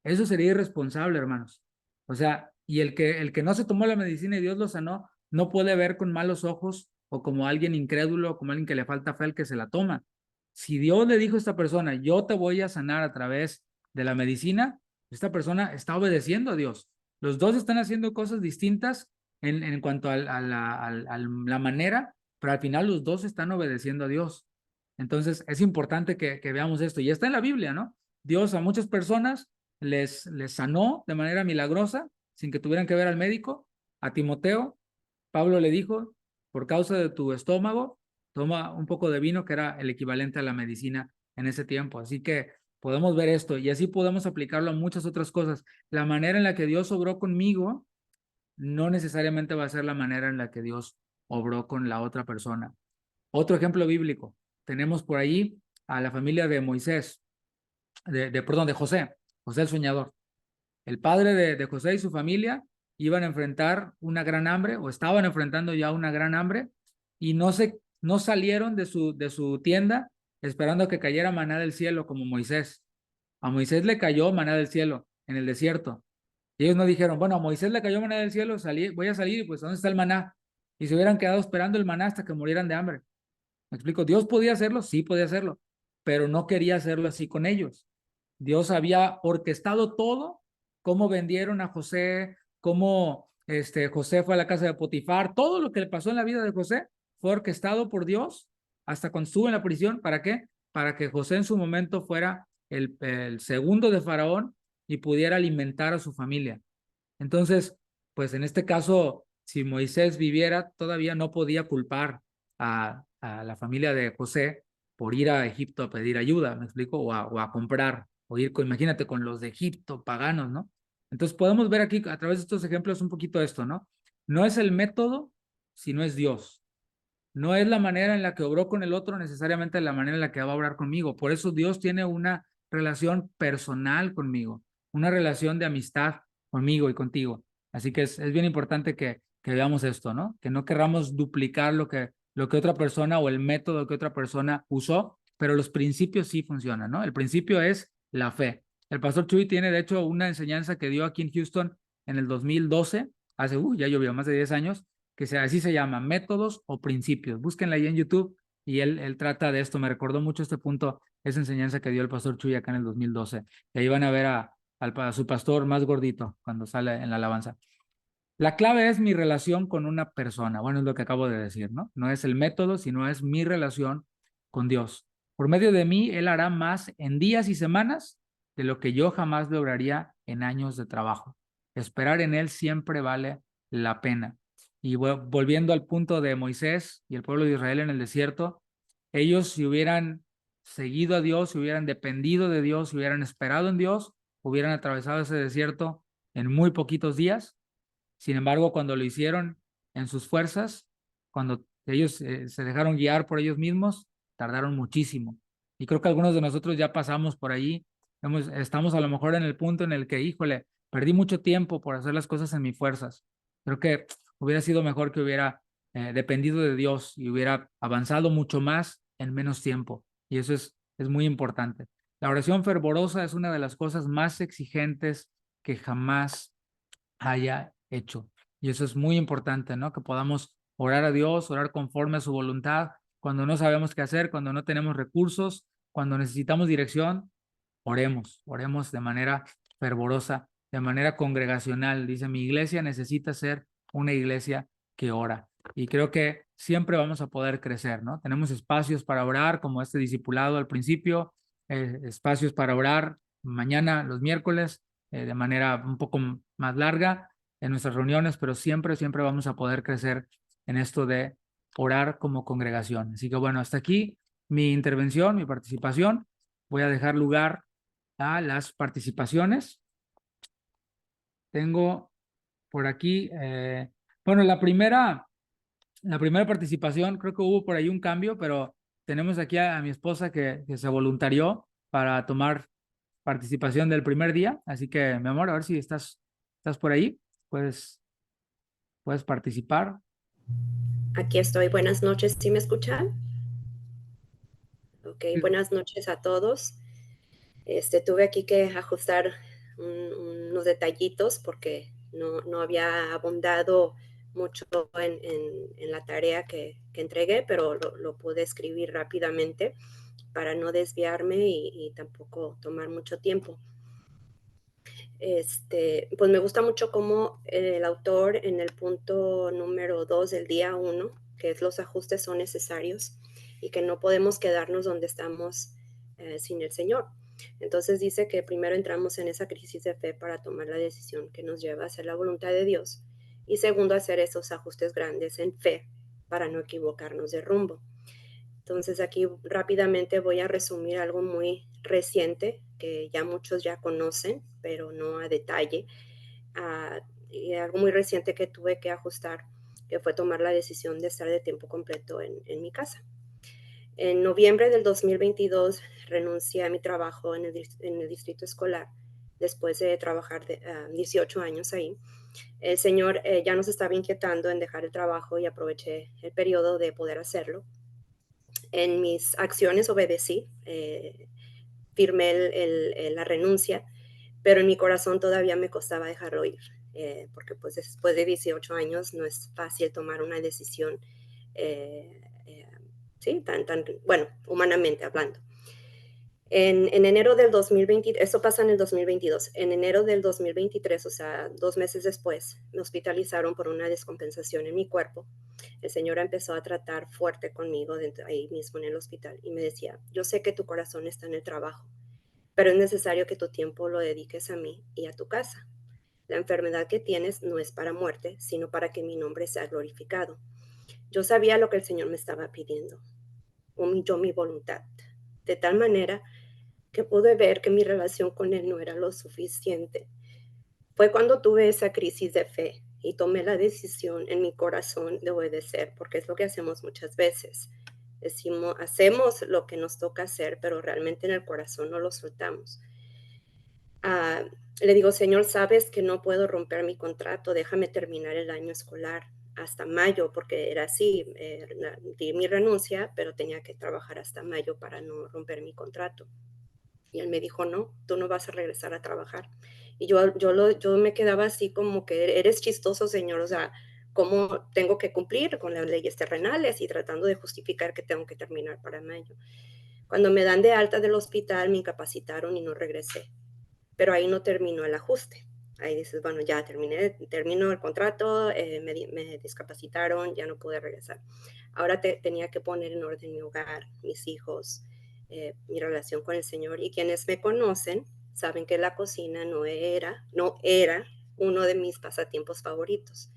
Speaker 1: Eso sería irresponsable, hermanos. O sea, y el que no se tomó la medicina y Dios lo sanó, no puede ver con malos ojos o como alguien incrédulo o como alguien que le falta fe al que se la toma. Si Dios le dijo a esta persona, yo te voy a sanar a través de la medicina, esta persona está obedeciendo a Dios. Los dos están haciendo cosas distintas en cuanto a la manera, pero al final los dos están obedeciendo a Dios. Entonces es importante que veamos esto. Y está en la Biblia, ¿no? Dios a muchas personas les sanó de manera milagrosa sin que tuvieran que ver al médico. A Timoteo, Pablo le dijo, por causa de tu estómago, toma un poco de vino, que era el equivalente a la medicina en ese tiempo. Así que podemos ver esto y así podemos aplicarlo a muchas otras cosas. La manera en la que Dios obró conmigo no necesariamente va a ser la manera en la que Dios obró con la otra persona. Otro ejemplo bíblico. Tenemos por ahí a la familia de Moisés, perdón, de José, José el soñador. El padre de José y su familia iban a enfrentar una gran hambre o estaban enfrentando ya una gran hambre y no salieron de su tienda esperando a que cayera maná del cielo como Moisés. A Moisés le cayó maná del cielo en el desierto. Y ellos no dijeron, bueno, a Moisés le cayó maná del cielo, voy a salir y pues ¿dónde está el maná? Y se hubieran quedado esperando el maná hasta que murieran de hambre. ¿Me explico? ¿Dios podía hacerlo? Sí, podía hacerlo, pero no quería hacerlo así con ellos. Dios había orquestado todo, cómo vendieron a José, cómo José fue a la casa de Potifar, todo lo que le pasó en la vida de José fue orquestado por Dios hasta cuando estuvo en la prisión. ¿Para qué? Para que José en su momento fuera el segundo de Faraón y pudiera alimentar a su familia. Entonces, pues en este caso, si Moisés viviera, todavía no podía culpar a la familia de José por ir a Egipto a pedir ayuda, ¿me explico? O a comprar, o ir imagínate, con los de Egipto, paganos, ¿no? Entonces podemos ver aquí a través de estos ejemplos un poquito esto, ¿no? No es el método, sino es Dios. No es la manera en la que obró con el otro necesariamente la manera en la que va a obrar conmigo. Por eso Dios tiene una relación personal conmigo, una relación de amistad conmigo y contigo. Así que es bien importante que veamos esto, ¿no? Que no querramos duplicar lo que otra persona o el método que otra persona usó, pero los principios sí funcionan, ¿no? El principio es la fe. El pastor Chuy tiene, de hecho, una enseñanza que dio aquí en Houston en el 2012, ya llovió más de 10 años, así se llama, métodos o principios. Búsquenla ahí en YouTube y él trata de esto. Me recordó mucho este punto, esa enseñanza que dio el pastor Chuy acá en el 2012. Y ahí van a ver a su pastor más gordito cuando sale en la alabanza. La clave es mi relación con una persona. Bueno, es lo que acabo de decir, ¿no? No es el método, sino es mi relación con Dios. Por medio de mí, Él hará más en días y semanas de lo que yo jamás lograría en años de trabajo. Esperar en Él siempre vale la pena. Y volviendo al punto de Moisés y el pueblo de Israel en el desierto, ellos si hubieran seguido a Dios, si hubieran dependido de Dios, si hubieran esperado en Dios, hubieran atravesado ese desierto en muy poquitos días. Sin embargo, cuando lo hicieron en sus fuerzas, cuando ellos se dejaron guiar por ellos mismos, tardaron muchísimo. Y creo que algunos de nosotros ya pasamos por allí. Estamos a lo mejor en el punto en el que, híjole, perdí mucho tiempo por hacer las cosas en mis fuerzas. Creo que hubiera sido mejor que hubiera dependido de Dios y hubiera avanzado mucho más en menos tiempo. Y eso es muy importante. La oración fervorosa es una de las cosas más exigentes que jamás haya hecho. Y eso es muy importante, ¿no? Que podamos orar a Dios, orar conforme a su voluntad, cuando no sabemos qué hacer, cuando no tenemos recursos, cuando necesitamos dirección, oremos de manera fervorosa, de manera congregacional. Dice, mi iglesia necesita ser una iglesia que ora. Y creo que siempre vamos a poder crecer, ¿no? Tenemos espacios para orar, como este discipulado al principio, espacios para orar mañana, los miércoles, de manera un poco más larga en nuestras reuniones, pero siempre vamos a poder crecer en esto de orar como congregación. Así que bueno, hasta aquí mi intervención, mi participación. Voy a dejar lugar a las participaciones. Tengo por aquí, bueno, la primera participación, creo que hubo por ahí un cambio, pero tenemos aquí a mi esposa que se voluntarió para tomar participación del primer día. Así que, mi amor, a ver si estás por ahí. Puedes participar.
Speaker 4: Aquí estoy. Buenas noches. ¿Sí me escuchan? Ok, buenas noches a todos. Tuve aquí que ajustar unos detallitos porque no había abundado mucho en la tarea que entregué, pero lo pude escribir rápidamente para no desviarme y tampoco tomar mucho tiempo. Pues me gusta mucho cómo el autor en el punto número 2 del día 1, que es los ajustes son necesarios y que no podemos quedarnos donde estamos sin el Señor. Entonces dice que primero entramos en esa crisis de fe para tomar la decisión que nos lleva a hacer la voluntad de Dios y segundo hacer esos ajustes grandes en fe para no equivocarnos de rumbo. Entonces aquí rápidamente voy a resumir algo muy reciente que ya muchos ya conocen, pero no a detalle. Y algo muy reciente que tuve que ajustar, que fue tomar la decisión de estar de tiempo completo en mi casa. En noviembre del 2022 renuncié a mi trabajo en el distrito escolar después de trabajar 18 años ahí. El Señor ya nos estaba inquietando en dejar el trabajo y aproveché el periodo de poder hacerlo. En mis acciones obedecí, firmé la renuncia, pero en mi corazón todavía me costaba dejarlo ir, porque pues después de 18 años no es fácil tomar una decisión, sí, bueno, humanamente hablando. En enero del 2020, eso pasa en el 2022, en enero del 2023, o sea, 2 meses después, me hospitalizaron por una descompensación en mi cuerpo. El Señor empezó a tratar fuerte conmigo ahí mismo en el hospital y me decía, yo sé que tu corazón está en el trabajo, pero es necesario que tu tiempo lo dediques a mí y a tu casa. La enfermedad que tienes no es para muerte, sino para que mi nombre sea glorificado. Yo sabía lo que el Señor me estaba pidiendo, humilló mi voluntad, de tal manera que pude ver que mi relación con Él no era lo suficiente. Fue cuando tuve esa crisis de fe y tomé la decisión en mi corazón de obedecer, porque es lo que hacemos muchas veces. Hacemos lo que nos toca hacer, pero realmente en el corazón no lo soltamos. Le digo, Señor, sabes que no puedo romper mi contrato, déjame terminar el año escolar hasta mayo, porque era así, di mi renuncia, pero tenía que trabajar hasta mayo para no romper mi contrato. Y él me dijo, no, tú no vas a regresar a trabajar. Y yo me quedaba así como que eres chistoso, Señor, o sea, ¿cómo tengo que cumplir con las leyes terrenales? Y tratando de justificar que tengo que terminar para mayo. Cuando me dan de alta del hospital, me incapacitaron y no regresé. Pero ahí no terminó el ajuste. ahí dices, bueno, ya termino el contrato, me discapacitaron, ya no pude regresar. Ahora tenía que poner en orden mi hogar, mis hijos, mi relación con el Señor. Y quienes me conocen saben que la cocina no era uno de mis pasatiempos favoritos.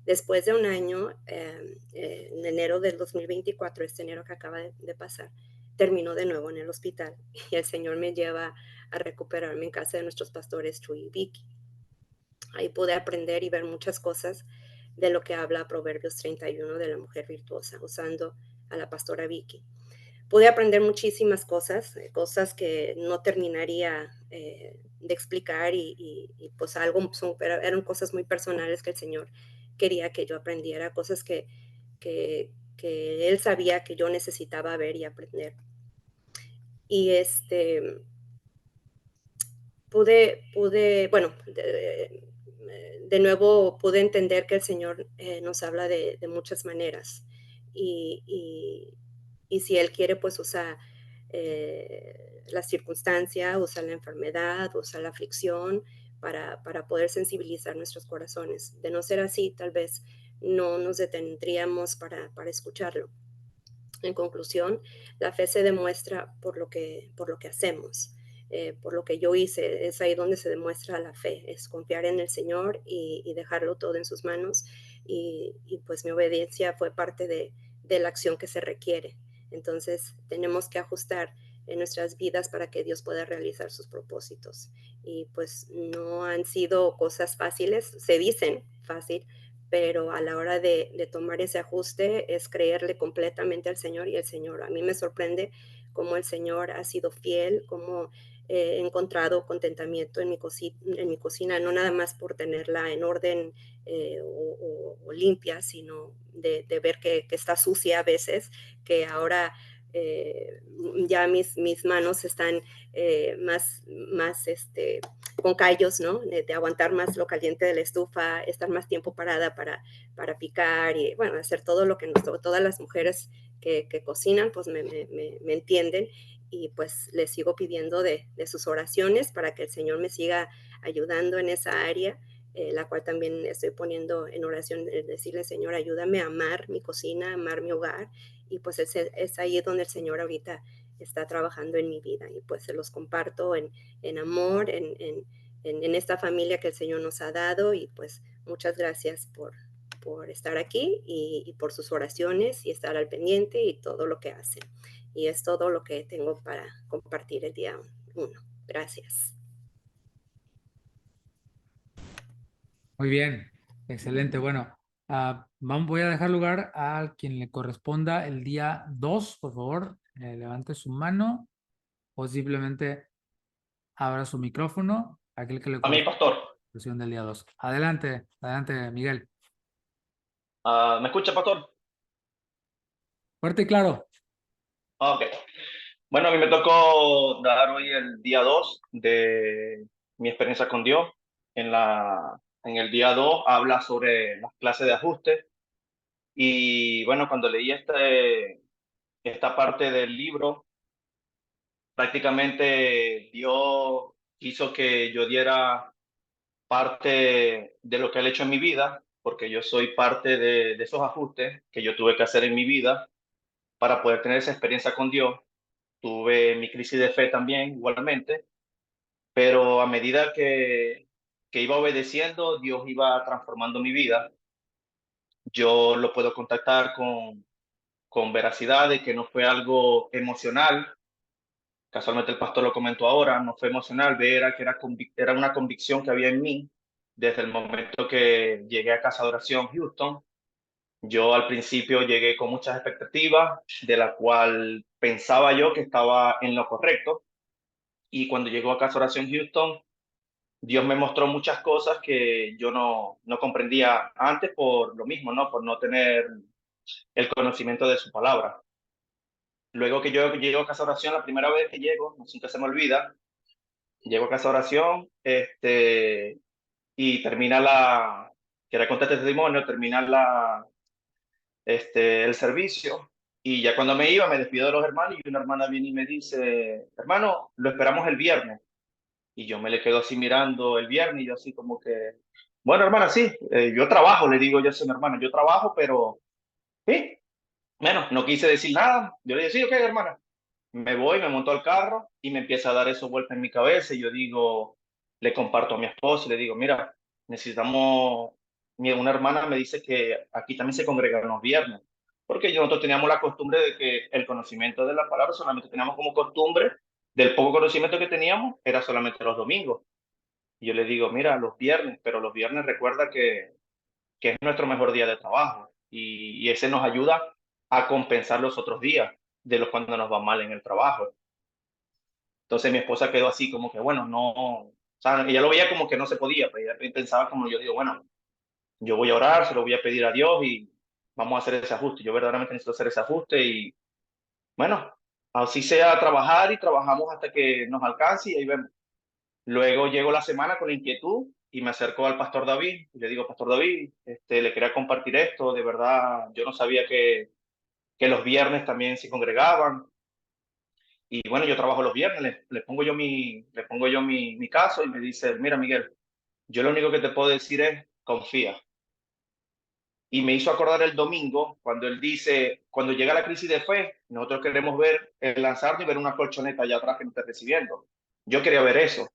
Speaker 4: Después de un año, en enero del 2024, este enero que acaba de pasar, termino de nuevo en el hospital y el Señor me lleva a recuperarme en casa de nuestros pastores Chuy y Vicky. Ahí pude aprender y ver muchas cosas de lo que habla Proverbios 31 de la mujer virtuosa, usando a la pastora Vicky. Pude aprender muchísimas cosas, cosas que no terminaría de explicar y pues eran cosas muy personales que el Señor quería que yo aprendiera, cosas que Él sabía que yo necesitaba ver y aprender. Y bueno, de nuevo pude entender que el Señor nos habla de muchas maneras y si Él quiere, pues usa la circunstancia, usa la enfermedad, usa la aflicción para poder sensibilizar nuestros corazones. De no ser así, tal vez no nos detendríamos para escucharlo. En conclusión, la fe se demuestra por lo que hacemos. Por lo que yo hice, es ahí donde se demuestra la fe, es confiar en el Señor y dejarlo todo en sus manos. Y pues mi obediencia fue parte de la acción que se requiere. Entonces tenemos que ajustar en nuestras vidas para que Dios pueda realizar sus propósitos. Y pues no han sido cosas fáciles, se dicen fácil, pero a la hora de tomar ese ajuste es creerle completamente al Señor y el Señor. A mí me sorprende cómo el Señor ha sido fiel, cómo he encontrado contentamiento en mi cocina, no nada más por tenerla en orden o limpia, sino de ver que está sucia a veces, que ahora ya mis manos están más con callos, ¿no? De aguantar más lo caliente de la estufa, estar más tiempo parada para picar y, bueno, hacer todo lo que todas las mujeres que cocinan, pues me entienden y pues les sigo pidiendo de sus oraciones para que el Señor me siga ayudando en esa área, la cual también estoy poniendo en oración, decirle, Señor, ayúdame a amar mi cocina, a amar mi hogar, y pues es ahí donde el Señor ahorita está trabajando en mi vida, y pues se los comparto en amor, en esta familia que el Señor nos ha dado, y pues muchas gracias por estar aquí y por sus oraciones y estar al pendiente y todo lo que hacen. Y es todo lo que tengo para compartir el día 1. Gracias.
Speaker 1: Muy bien, excelente. Bueno, voy a dejar lugar a quien le corresponda el día 2, por favor, levante su mano o simplemente abra su micrófono, aquel que le
Speaker 5: A mí,
Speaker 1: corresponda
Speaker 5: pastor.
Speaker 1: la sesión del día 2. Adelante, adelante, Miguel.
Speaker 5: ¿Me escucha, pastor?
Speaker 1: Fuerte y claro.
Speaker 5: Ok. Bueno, a mí me tocó dar hoy el día 2 de mi experiencia con Dios. En el día 2 habla sobre las clases de ajuste. Y bueno, cuando leí esta parte del libro, prácticamente Dios hizo que yo diera parte de lo que Él ha hecho en mi vida, porque yo soy parte de esos ajustes que yo tuve que hacer en mi vida para poder tener esa experiencia con Dios. Tuve mi crisis de fe también, igualmente, pero a medida que iba obedeciendo, Dios iba transformando mi vida. Yo lo puedo contactar con veracidad de que no fue algo emocional. Casualmente el pastor lo comentó ahora, no fue emocional, era que era una convicción que había en mí desde el momento que llegué a Casa de Oración Houston. Yo al principio llegué con muchas expectativas, de la cual pensaba yo que estaba en lo correcto. Y cuando llegó a Casa Oración Houston, Dios me mostró muchas cosas que yo no comprendía antes por lo mismo, ¿no? Por no tener el conocimiento de su palabra. Luego que yo llego a Casa Oración, la primera vez que llego, nunca se me olvida, llego a Casa Oración, y termina quería contar este testimonio, termina el servicio. Y ya cuando me iba, me despido de los hermanos y una hermana viene y me dice, hermano, lo esperamos el viernes. Y yo me le quedo así mirando el viernes y yo así como que, bueno, hermana, sí, yo trabajo, le digo yo a mi hermana, yo trabajo, pero sí, bueno, no quise decir nada. Yo le dije, sí, ok, hermana. Me voy, me monto al carro y me empieza a dar eso vuelta en mi cabeza y yo digo, le comparto a mi esposo y le digo, mira, necesitamos, una hermana me dice que aquí también se congregan los viernes, porque nosotros teníamos la costumbre de que el conocimiento de la palabra solamente teníamos como costumbre, del poco conocimiento que teníamos, era solamente los domingos. Y yo le digo, mira, los viernes, pero los viernes recuerda que es nuestro mejor día de trabajo y ese nos ayuda a compensar los otros días de los cuando nos va mal en el trabajo. Entonces mi esposa quedó así como que, bueno, no, o sea, ella lo veía como que no se podía, pero ella pensaba como yo digo, bueno, yo voy a orar, se lo voy a pedir a Dios y vamos a hacer ese ajuste. Yo verdaderamente necesito hacer ese ajuste y bueno, así sea trabajar y trabajamos hasta que nos alcance y ahí vemos. Luego llegó la semana con la inquietud y me acercó al pastor David y le digo, pastor David, le quería compartir esto, de verdad, yo no sabía que los viernes también se congregaban. Y bueno, yo trabajo los viernes, le pongo yo mi caso y me dice, mira Miguel, yo lo único que te puedo decir es confía. Y me hizo acordar el domingo cuando él dice, cuando llega la crisis de fe, nosotros queremos ver el lanzarnos y ver una colchoneta allá atrás que nos está recibiendo. Yo quería ver eso,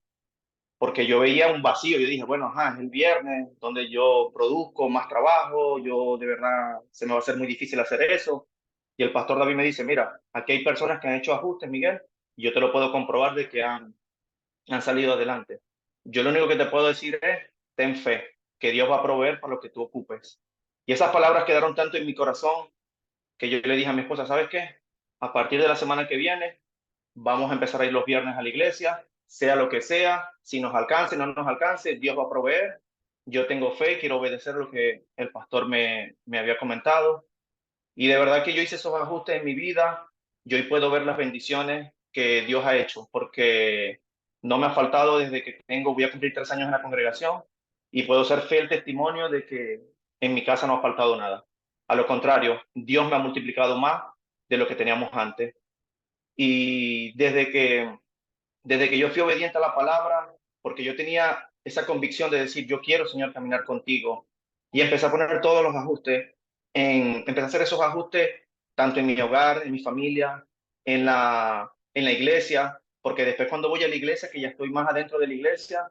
Speaker 5: porque yo veía un vacío. Yo dije, bueno, ajá, es el viernes donde yo produzco más trabajo, yo de verdad se me va a hacer muy difícil hacer eso. Y el pastor David me dice, mira, aquí hay personas que han hecho ajustes, Miguel, y yo te lo puedo comprobar de que han salido adelante. Yo lo único que te puedo decir es, ten fe, que Dios va a proveer para lo que tú ocupes. Y esas palabras quedaron tanto en mi corazón que yo le dije a mi esposa, ¿sabes qué? A partir de la semana que viene, vamos a empezar a ir los viernes a la iglesia, sea lo que sea, si nos alcance, no nos alcance, Dios va a proveer. Yo tengo fe, quiero obedecer lo que el pastor me había comentado. Y de verdad que yo hice esos ajustes en mi vida. Yo hoy puedo ver las bendiciones que Dios ha hecho, porque no me ha faltado desde que voy a cumplir 3 años en la congregación y puedo ser fiel testimonio de que en mi casa no ha faltado nada. A lo contrario, Dios me ha multiplicado más de lo que teníamos antes. Y desde que yo fui obediente a la palabra, porque yo tenía esa convicción de decir, yo quiero, Señor, caminar contigo. Y empecé a poner todos los ajustes, empecé a hacer esos ajustes tanto en mi hogar, en mi familia, en la iglesia, porque después cuando voy a la iglesia, que ya estoy más adentro de la iglesia,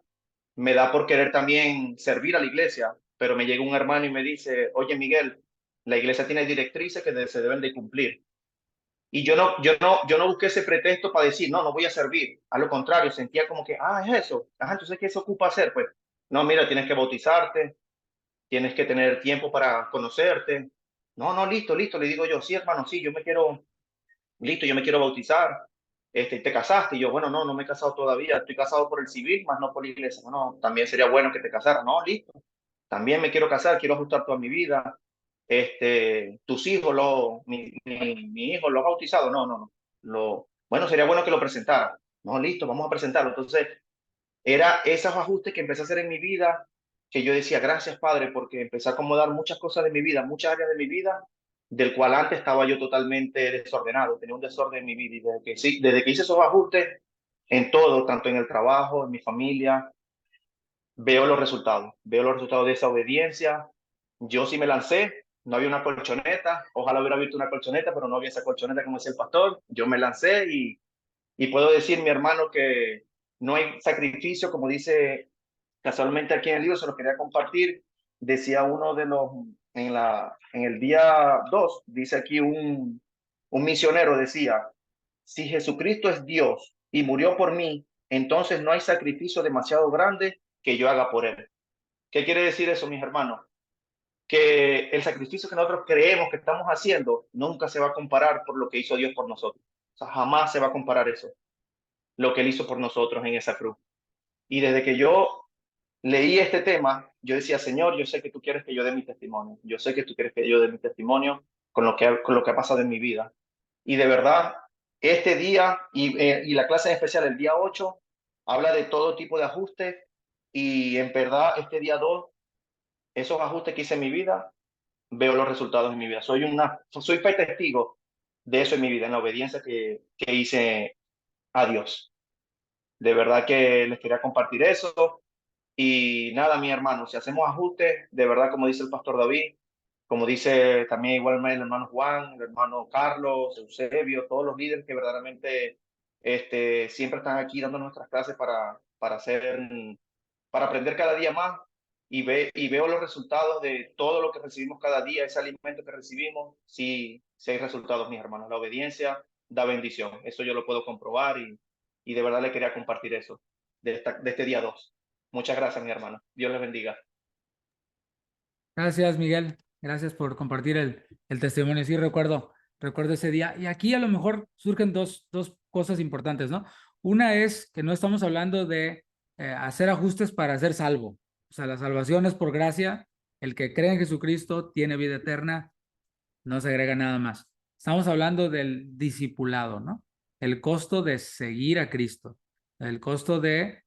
Speaker 5: me da por querer también servir a la iglesia, pero me llega un hermano y me dice, oye Miguel, la iglesia tiene directrices que se deben de cumplir. Y yo no busqué ese pretexto para decir, no, no voy a servir. A lo contrario, sentía como que, es eso. Ajá, entonces, ¿qué se ocupa hacer? Pues, no, mira, tienes que bautizarte, tienes que tener tiempo para conocerte. No, no, listo, listo. Le digo yo, sí, hermano, sí, listo, yo me quiero bautizar. ¿Te casaste? Y yo, bueno, no, no me he casado todavía. Estoy casado por el civil, más no por la iglesia. No, también sería bueno que te casaras. No, listo. También me quiero casar, quiero ajustar toda mi vida. Tus hijos, mi hijo, ¿lo has bautizado? No, no, no. Bueno, sería bueno que lo presentara. No, listo, vamos a presentarlo. Entonces, era esos ajustes que empecé a hacer en mi vida, que yo decía, gracias, Padre, porque empecé a acomodar muchas cosas de mi vida, muchas áreas de mi vida, del cual antes estaba yo totalmente desordenado, tenía un desorden en mi vida. Y desde que hice esos ajustes en todo, tanto en el trabajo, en mi familia, veo los resultados de esa obediencia. Yo sí me lancé, no había una colchoneta, ojalá hubiera visto una colchoneta, pero no había esa colchoneta como decía el pastor. Yo me lancé y puedo decir, mi hermano, que no hay sacrificio, como dice casualmente aquí en el libro, se lo quería compartir. Decía uno de los, en el día 2 dice aquí un misionero, decía, si Jesucristo es Dios y murió por mí, entonces no hay sacrificio demasiado grande que yo haga por él. ¿Qué quiere decir eso, mis hermanos? Que el sacrificio que nosotros creemos que estamos haciendo nunca se va a comparar por lo que hizo Dios por nosotros. O sea, jamás se va a comparar eso, lo que él hizo por nosotros en esa cruz. Y desde que yo leí este tema, yo decía, Señor, yo sé que tú quieres que yo dé mi testimonio. Yo sé que tú quieres que yo dé mi testimonio con lo que ha pasado en mi vida. Y de verdad, este día y la clase en especial, el día 8, habla de todo tipo de ajustes. Y en verdad, este día 2, esos ajustes que hice en mi vida, veo los resultados en mi vida. Soy fe testigo de eso en mi vida, en la obediencia que hice a Dios. De verdad que les quería compartir eso. Y nada, mi hermano, si hacemos ajustes, de verdad, como dice el pastor David, como dice también igualmente el hermano Juan, el hermano Carlos, Eusebio, todos los líderes que verdaderamente siempre están aquí dando nuestras clases para aprender cada día más y veo los resultados de todo lo que recibimos cada día, ese alimento que recibimos, sí hay resultados, mis hermanos. La obediencia da bendición, eso yo lo puedo comprobar y de verdad le quería compartir eso de este día 2. Muchas gracias, mi hermano. Dios les bendiga.
Speaker 1: Gracias, Miguel. Gracias por compartir el testimonio. Sí, recuerdo ese día. Y aquí a lo mejor surgen dos cosas importantes, ¿no? Una es que no estamos hablando de hacer ajustes para ser salvo. O sea, la salvación es por gracia. El que cree en Jesucristo tiene vida eterna, no se agrega nada más. Estamos hablando del discipulado, ¿no? El costo de seguir a Cristo, el costo de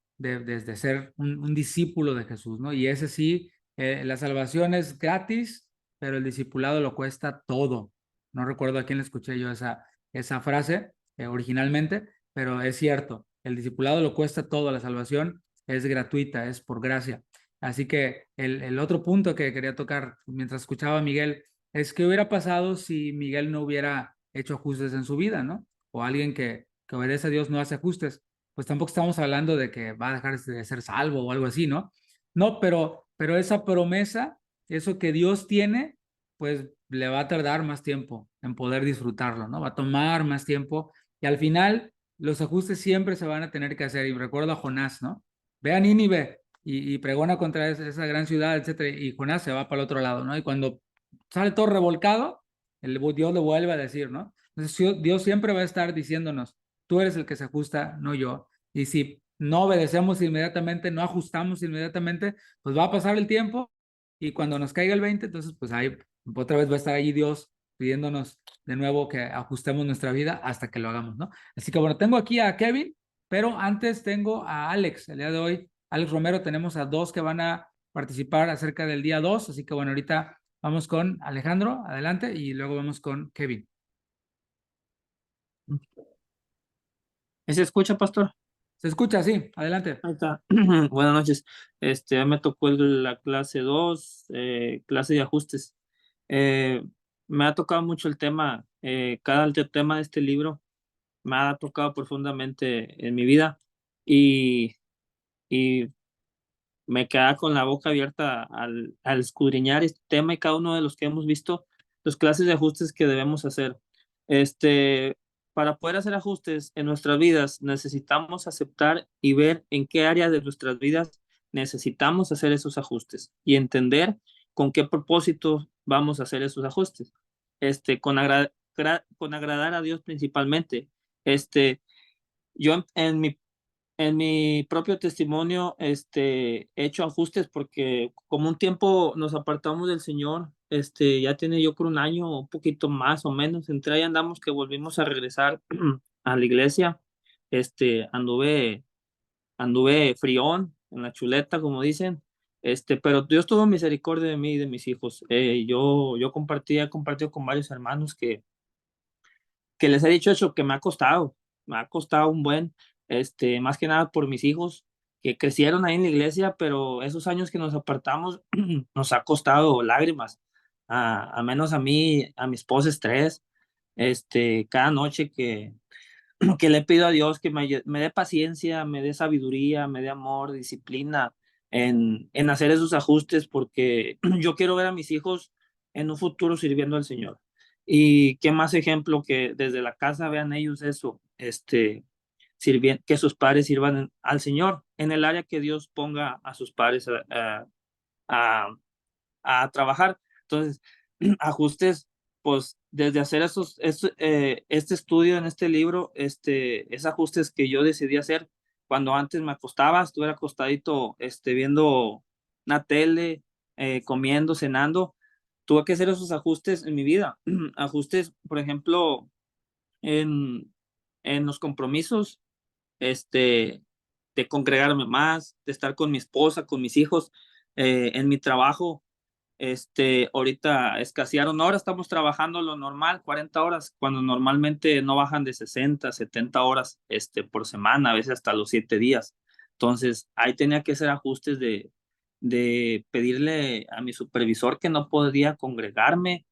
Speaker 1: ser un discípulo de Jesús, ¿no? Y ese sí, la salvación es gratis, pero el discipulado lo cuesta todo. No recuerdo a quién le escuché yo esa frase originalmente, pero es cierto, el discipulado lo cuesta todo, la salvación es gratuita, es por gracia. Así que el otro punto que quería tocar mientras escuchaba a Miguel es qué hubiera pasado si Miguel no hubiera hecho ajustes en su vida, ¿no? O alguien que obedece a Dios no hace ajustes. Pues tampoco estamos hablando de que va a dejar de ser salvo o algo así, ¿no? No, pero esa promesa, eso que Dios tiene, pues le va a tardar más tiempo en poder disfrutarlo, ¿no? Va a tomar más tiempo y al final los ajustes siempre se van a tener que hacer. Y recuerdo a Jonás, ¿no? Ve a Nínive y pregona contra esa gran ciudad, etcétera, y Jonás se va para el otro lado, ¿no? Y cuando sale todo revolcado, Dios le vuelve a decir, ¿no? Entonces Dios siempre va a estar diciéndonos, tú eres el que se ajusta, no yo. Y si no obedecemos inmediatamente, no ajustamos inmediatamente, pues va a pasar el tiempo y cuando nos caiga el 20, entonces pues ahí otra vez va a estar allí Dios pidiéndonos de nuevo que ajustemos nuestra vida hasta que lo hagamos, ¿no? Así que bueno, tengo aquí a Kevin, pero antes tengo a Alex, el día de hoy, Alex Romero, tenemos a dos que van a participar acerca del día 2, así que bueno, ahorita vamos con Alejandro, adelante, y luego vamos con Kevin.
Speaker 6: ¿Se escucha, pastor?
Speaker 1: Se escucha, sí, adelante.
Speaker 6: Ahí está. Buenas noches. Me tocó la clase 2, clase de ajustes. Me ha tocado mucho el tema, cada tema de este libro me ha tocado profundamente en mi vida y, y me queda con la boca abierta al escudriñar este tema y cada uno de los que hemos visto, los clases de ajustes que debemos hacer. Para poder hacer ajustes en nuestras vidas, necesitamos aceptar y ver en qué área de nuestras vidas necesitamos hacer esos ajustes y entender con qué propósito vamos a hacer esos ajustes. Con agradar a Dios principalmente. Yo en mi propio testimonio, he hecho ajustes porque como un tiempo nos apartamos del Señor, ya tiene yo creo un año, un poquito más o menos, entre ahí andamos que volvimos a regresar a la iglesia, anduve frión en la chuleta, como dicen, pero Dios tuvo misericordia de mí y de mis hijos. Yo he compartido con varios hermanos que les he dicho eso, que me ha costado un buen, más que nada por mis hijos que crecieron ahí en la iglesia, pero esos años que nos apartamos nos ha costado lágrimas, a menos a mí, a mi esposa estrés, cada noche que le pido a Dios que me dé paciencia, me dé sabiduría, me dé amor, disciplina en hacer esos ajustes, porque yo quiero ver a mis hijos en un futuro sirviendo al Señor. Y qué más ejemplo que desde la casa vean ellos eso, que sus padres sirvan al Señor en el área que Dios ponga a sus padres a, a trabajar. Entonces, ajustes, pues desde hacer este estudio en este libro, es ajustes que yo decidí hacer cuando antes me acostaba, estuviera acostadito, viendo una tele, comiendo, cenando, tuve que hacer esos ajustes en mi vida. Ajustes, por ejemplo, en los compromisos, de congregarme más, de estar con mi esposa, con mis hijos, en mi trabajo, Ahorita escasearon horas, estamos trabajando lo normal, 40 horas, cuando normalmente no bajan de 60, 70 horas por semana, a veces hasta los 7 días. Entonces, ahí tenía que hacer ajustes de pedirle a mi supervisor que no podía congregarme,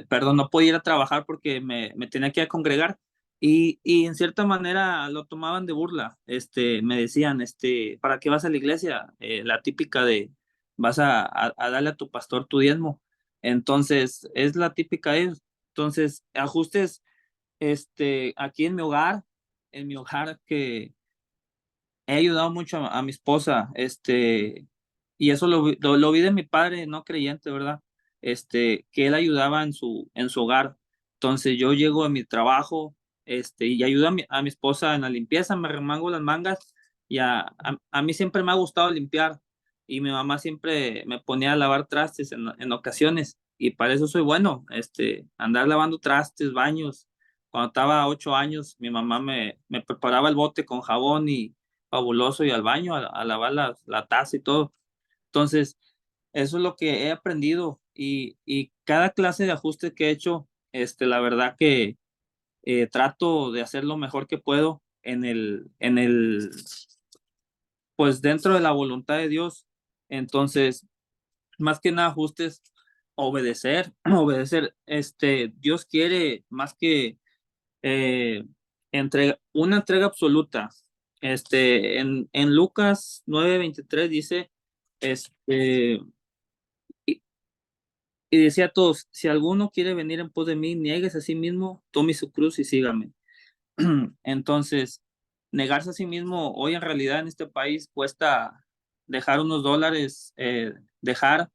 Speaker 6: perdón, no podía ir a trabajar porque me tenía que ir a congregar. Y en cierta manera lo tomaban de burla, me decían, ¿para qué vas a la iglesia? La típica de vas a darle a tu pastor tu diezmo. Entonces, es la típica de ellos. Entonces, ajustes, aquí en mi hogar que he ayudado mucho a mi esposa, y eso lo vi de mi padre no creyente, ¿verdad? Que él ayudaba en su hogar. Entonces, yo llego a mi trabajo, y ayudo a mi esposa en la limpieza, me remango las mangas, y a mí siempre me ha gustado limpiar, y mi mamá siempre me ponía a lavar trastes en ocasiones, y para eso soy bueno, andar lavando trastes, baños. Cuando estaba 8 años, mi mamá me preparaba el bote con jabón y fabuloso y al baño a lavar la taza y todo. Entonces, eso es lo que he aprendido y cada clase de ajuste que he hecho, la verdad que trato de hacer lo mejor que puedo pues dentro de la voluntad de Dios. Entonces, más que nada ajustes, obedecer, obedecer. Dios quiere más que una entrega absoluta. En Lucas 9:23 dice, este, y, y decía a todos, si alguno quiere venir en pos de mí, niegues a sí mismo, tome su cruz y sígame. Entonces, negarse a sí mismo, hoy en realidad en este país cuesta dejar unos dólares, dejar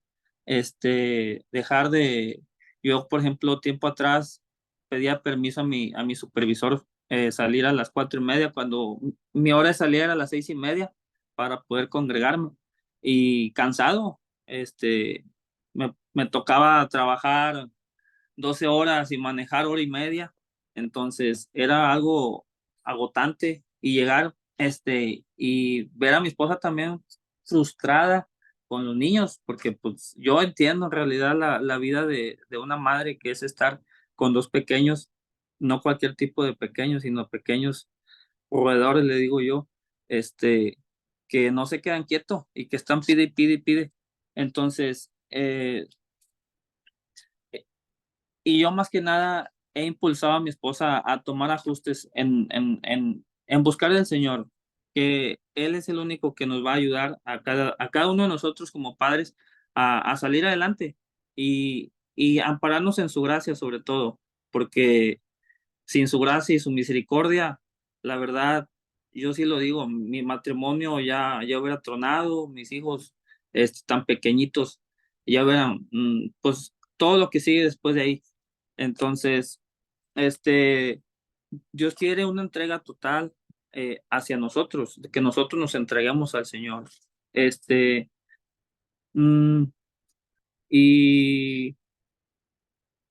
Speaker 6: de, yo por ejemplo, tiempo atrás pedía permiso a mi supervisor salir a las 4:30 cuando mi hora de salida era a las 6:30 para poder congregarme y cansado, me tocaba trabajar 12 horas y manejar hora y media. Entonces era algo agotante y llegar, y ver a mi esposa también frustrada con los niños, porque pues yo entiendo en realidad la vida de una madre que es estar con dos pequeños, no cualquier tipo de pequeños, sino pequeños roedores, le digo yo, que no se quedan quietos y que están pide y pide y pide. Entonces, y yo más que nada he impulsado a mi esposa a tomar ajustes en buscar al Señor, que Él es el único que nos va a ayudar a cada uno de nosotros como padres a salir adelante y ampararnos en su gracia sobre todo, porque sin su gracia y su misericordia, la verdad, yo sí lo digo, mi matrimonio ya hubiera tronado, mis hijos tan pequeñitos, ya hubieran, pues todo lo que sigue después de ahí. Entonces, este, Dios quiere una entrega total hacia nosotros, de que nosotros nos entreguemos al Señor. Este, mm, y,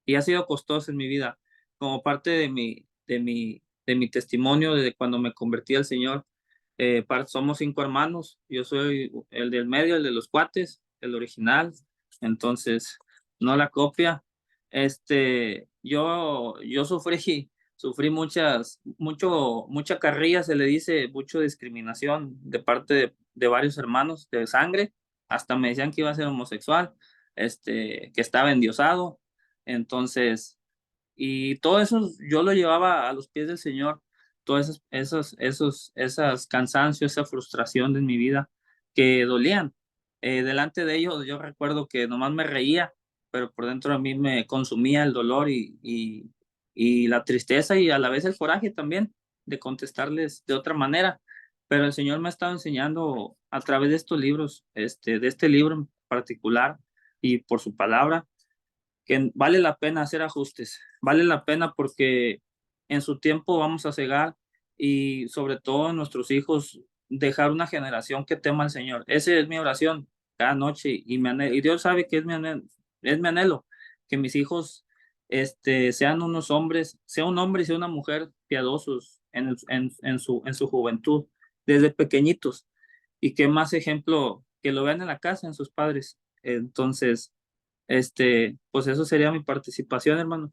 Speaker 6: y ha sido costoso en mi vida, como parte de mi testimonio desde cuando me convertí al Señor. Somos 5 hermanos, yo soy el del medio, el de los cuates, el original, entonces no la copia. Yo sufrí mucha carrilla, se le dice, mucha discriminación de parte de varios hermanos de sangre, hasta me decían que iba a ser homosexual, que estaba endiosado, entonces, y todo eso yo lo llevaba a los pies del Señor, todos esas cansancios, esa frustración de mi vida que dolían. Delante de ellos yo recuerdo que nomás me reía, pero por dentro de mí me consumía el dolor y la tristeza y a la vez el coraje también de contestarles de otra manera. Pero el Señor me ha estado enseñando a través de estos libros, de este libro en particular y por su palabra, que vale la pena hacer ajustes, vale la pena porque en su tiempo vamos a cegar y sobre todo en nuestros hijos dejar una generación que tema al Señor. Esa es mi oración cada noche y Dios sabe que es mi anhelo, que mis hijos sean unos hombres, sea un hombre y sea una mujer piadosos en su juventud, desde pequeñitos, y que más ejemplo, que lo vean en la casa, en sus padres. Entonces, Pues eso sería mi participación, hermano.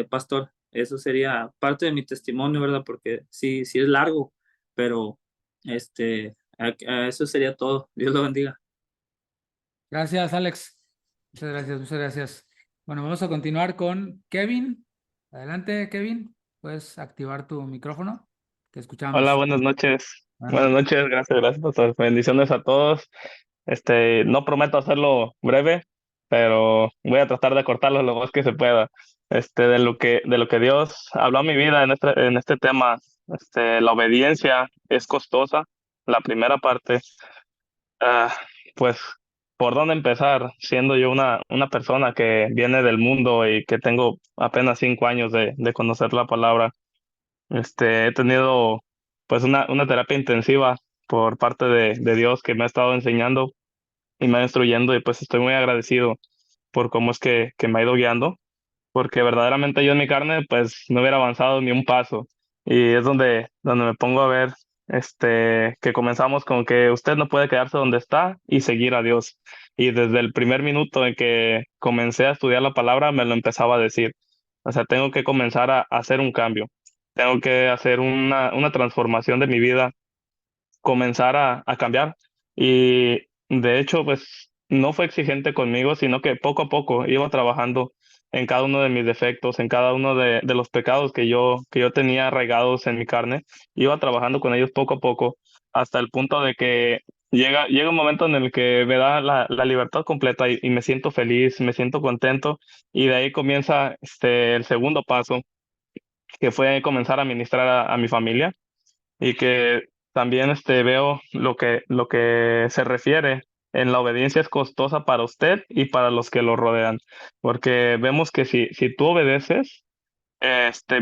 Speaker 6: Pastor, eso sería parte de mi testimonio, ¿verdad? Porque sí, sí es largo, pero eso sería todo. Dios lo bendiga.
Speaker 1: Gracias, Alex. Muchas gracias, muchas gracias. Bueno, vamos a continuar con Kevin. Adelante, Kevin. Puedes activar tu micrófono. Te
Speaker 7: Hola,
Speaker 1: escuchamos.
Speaker 7: buenas noches.
Speaker 1: Buenas
Speaker 7: Buenas
Speaker 1: noches.
Speaker 7: noches, gracias, pastor. Bendiciones a todos. No prometo hacerlo breve, pero voy a tratar de cortarlo lo más que se pueda. De lo que Dios habló a mi vida en este tema, la obediencia es costosa. La primera parte, ah, pues, ¿por dónde empezar? Siendo yo una persona que viene del mundo y que tengo apenas 5 años de conocer la palabra. He tenido pues una terapia intensiva por parte de Dios que me ha estado enseñando y me ha instruyendo y pues estoy muy agradecido por cómo es que me ha ido guiando, porque verdaderamente yo en mi carne pues no hubiera avanzado ni un paso y es donde me pongo a ver que comenzamos con que usted no puede quedarse donde está y seguir a Dios. Y desde el primer minuto en que comencé a estudiar la palabra me lo empezaba a decir. O sea, tengo que comenzar a hacer un cambio. Tengo que hacer una transformación de mi vida, comenzar a cambiar. Y de hecho, pues no fue exigente conmigo, sino que poco a poco iba trabajando en cada uno de mis defectos, en cada uno de los pecados que yo tenía arraigados en mi carne. Iba trabajando con ellos poco a poco, hasta el punto de que llega un momento en el que me da la libertad completa y me siento feliz, me siento contento. Y de ahí comienza el segundo paso, que fue comenzar a ministrar a mi familia y que también veo lo que se refiere en la obediencia es costosa para usted y para los que lo rodean, porque vemos que si tú obedeces,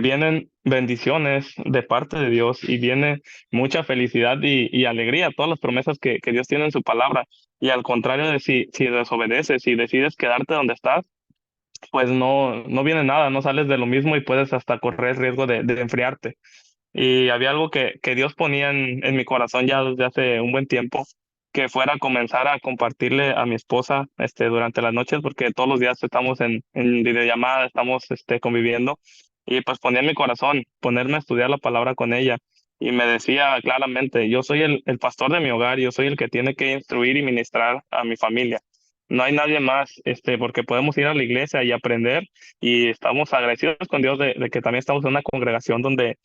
Speaker 7: vienen bendiciones de parte de Dios y viene mucha felicidad y alegría, todas las promesas que Dios tiene en su palabra. Y al contrario de si desobedeces y decides quedarte donde estás, pues no viene nada, no sales de lo mismo y puedes hasta correr riesgo de enfriarte. Y había algo que Dios ponía en mi corazón ya desde hace un buen tiempo, que fuera a comenzar a compartirle a mi esposa durante las noches, porque todos los días estamos en videollamada, estamos conviviendo, y pues ponía en mi corazón ponerme a estudiar la palabra con ella. Y me decía claramente, yo soy el pastor de mi hogar, yo soy el que tiene que instruir y ministrar a mi familia. No hay nadie más, porque podemos ir a la iglesia y aprender, y estamos agradecidos con Dios de que también estamos en una congregación donde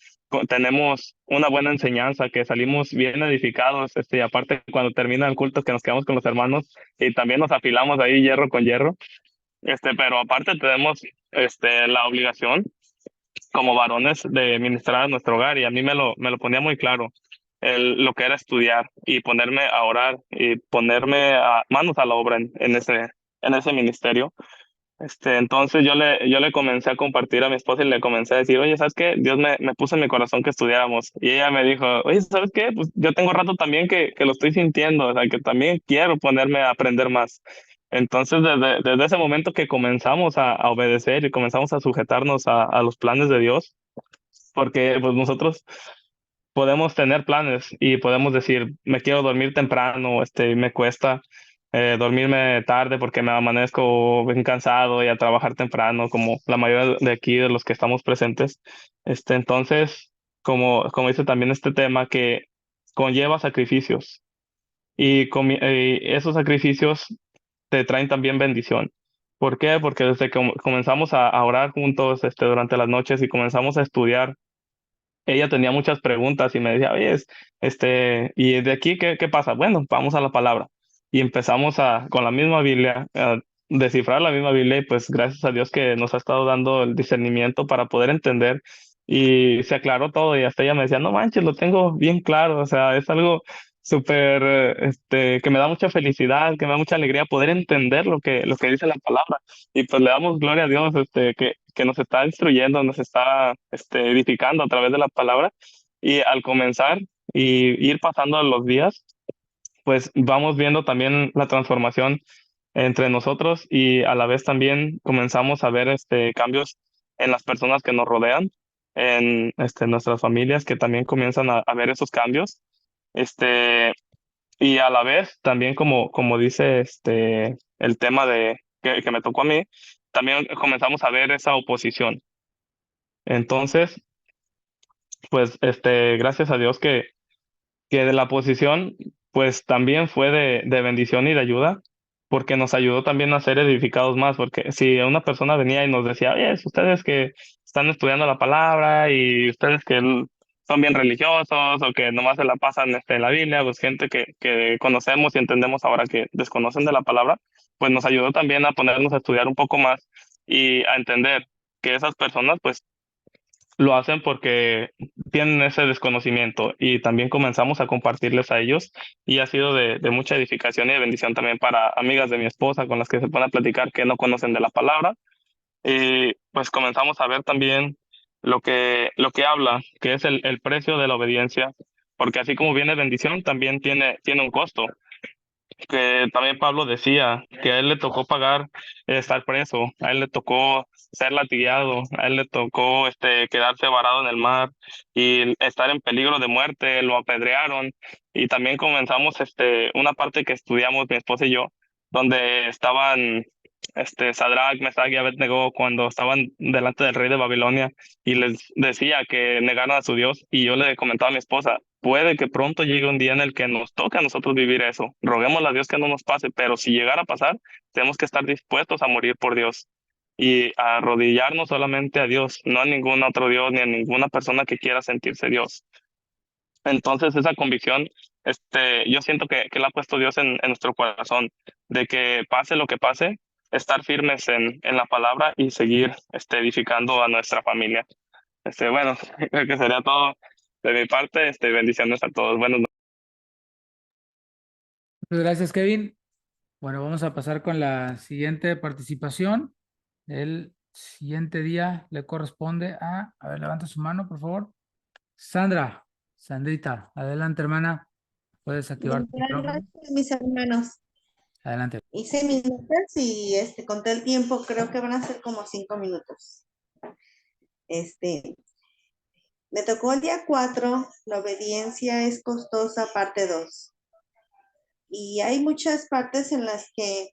Speaker 7: tenemos una buena enseñanza, que salimos bien edificados, y aparte cuando termina el culto que nos quedamos con los hermanos y también nos afilamos ahí hierro con hierro, pero aparte tenemos la obligación como varones de ministrar a nuestro hogar, y a mí me lo ponía muy claro lo que era estudiar y ponerme a orar y ponerme manos a la obra en ese ministerio. Entonces yo le comencé a compartir a mi esposa y le comencé a decir, oye, ¿sabes qué? Dios me puso en mi corazón que estudiáramos. Y ella me dijo, oye, ¿sabes qué? Pues yo tengo rato también que lo estoy sintiendo, o sea, que también quiero ponerme a aprender más. Entonces, desde ese momento que comenzamos a obedecer y comenzamos a sujetarnos a los planes de Dios, porque pues nosotros podemos tener planes y podemos decir, me quiero dormir temprano, me cuesta dormirme tarde porque me amanezco bien cansado y a trabajar temprano, como la mayoría de aquí, de los que estamos presentes. Entonces, como dice también este tema, que conlleva sacrificios y esos sacrificios te traen también bendición. ¿Por qué? Porque desde que comenzamos a orar juntos durante las noches y comenzamos a estudiar, ella tenía muchas preguntas y me decía, oye, ¿y de aquí qué pasa? Bueno, vamos a la palabra. Y empezamos con la misma Biblia, a descifrar la misma Biblia, y pues gracias a Dios que nos ha estado dando el discernimiento para poder entender, y se aclaró todo y hasta ella me decía, no manches, lo tengo bien claro, o sea, es algo súper, que me da mucha felicidad, que me da mucha alegría poder entender lo que dice la palabra. Y pues le damos gloria a Dios, que nos está instruyendo, nos está edificando a través de la palabra. Y al comenzar y ir pasando los días, pues vamos viendo también la transformación entre nosotros, y a la vez también comenzamos a ver cambios en las personas que nos rodean, en nuestras familias, que también comienzan a ver esos cambios. Este, y a la vez también como dice el tema que me tocó a mí, también comenzamos a ver esa oposición. Entonces, pues, gracias a Dios que de la posición, pues también fue de bendición y de ayuda, porque nos ayudó también a ser edificados más, porque si una persona venía y nos decía, oye, ustedes que están estudiando la palabra y ustedes que son bien religiosos o que nomás se la pasan en la Biblia, pues gente que conocemos y entendemos ahora que desconocen de la palabra, pues nos ayudó también a ponernos a estudiar un poco más y a entender que esas personas, pues, lo hacen porque tienen ese desconocimiento y también comenzamos a compartirles a ellos y ha sido de mucha edificación y de bendición también para amigas de mi esposa con las que se pueden platicar que no conocen de la palabra y pues comenzamos a ver también lo que habla, que es el precio de la obediencia, porque así como viene bendición, también tiene un costo que también Pablo decía que a él le tocó pagar estar preso, a él le tocó ser latigado, a él le tocó quedarse varado en el mar y estar en peligro de muerte, lo apedrearon y también comenzamos una parte que estudiamos mi esposa y yo, donde estaban Sadrach, Mesach y Abednego cuando estaban delante del rey de Babilonia y les decía que negaran a su Dios y yo le comentaba a mi esposa, puede que pronto llegue un día en el que nos toque a nosotros vivir eso. Roguémosle a Dios que no nos pase, pero si llegara a pasar, tenemos que estar dispuestos a morir por Dios y a arrodillarnos solamente a Dios, no a ningún otro Dios ni a ninguna persona que quiera sentirse Dios. Entonces esa convicción, yo siento que la ha puesto Dios en nuestro corazón, de que pase lo que pase, estar firmes en la palabra y seguir edificando a nuestra familia. Bueno, creo que sería todo de mi parte. Bendiciones a todos. Buenas noches.
Speaker 1: Muchas gracias, Kevin. Bueno, vamos a pasar con la siguiente participación. El siguiente día le corresponde a ver, levanta su mano, por favor. Sandrita, adelante, hermana. Puedes activar tu
Speaker 2: Buenas
Speaker 1: micrófono.
Speaker 2: noches, mis hermanos.
Speaker 1: Adelante.
Speaker 2: Hice mis notas y conté el tiempo, creo que van a ser como 5 minutos. Me tocó el día 4, la obediencia es costosa, parte 2. Y hay muchas partes en las que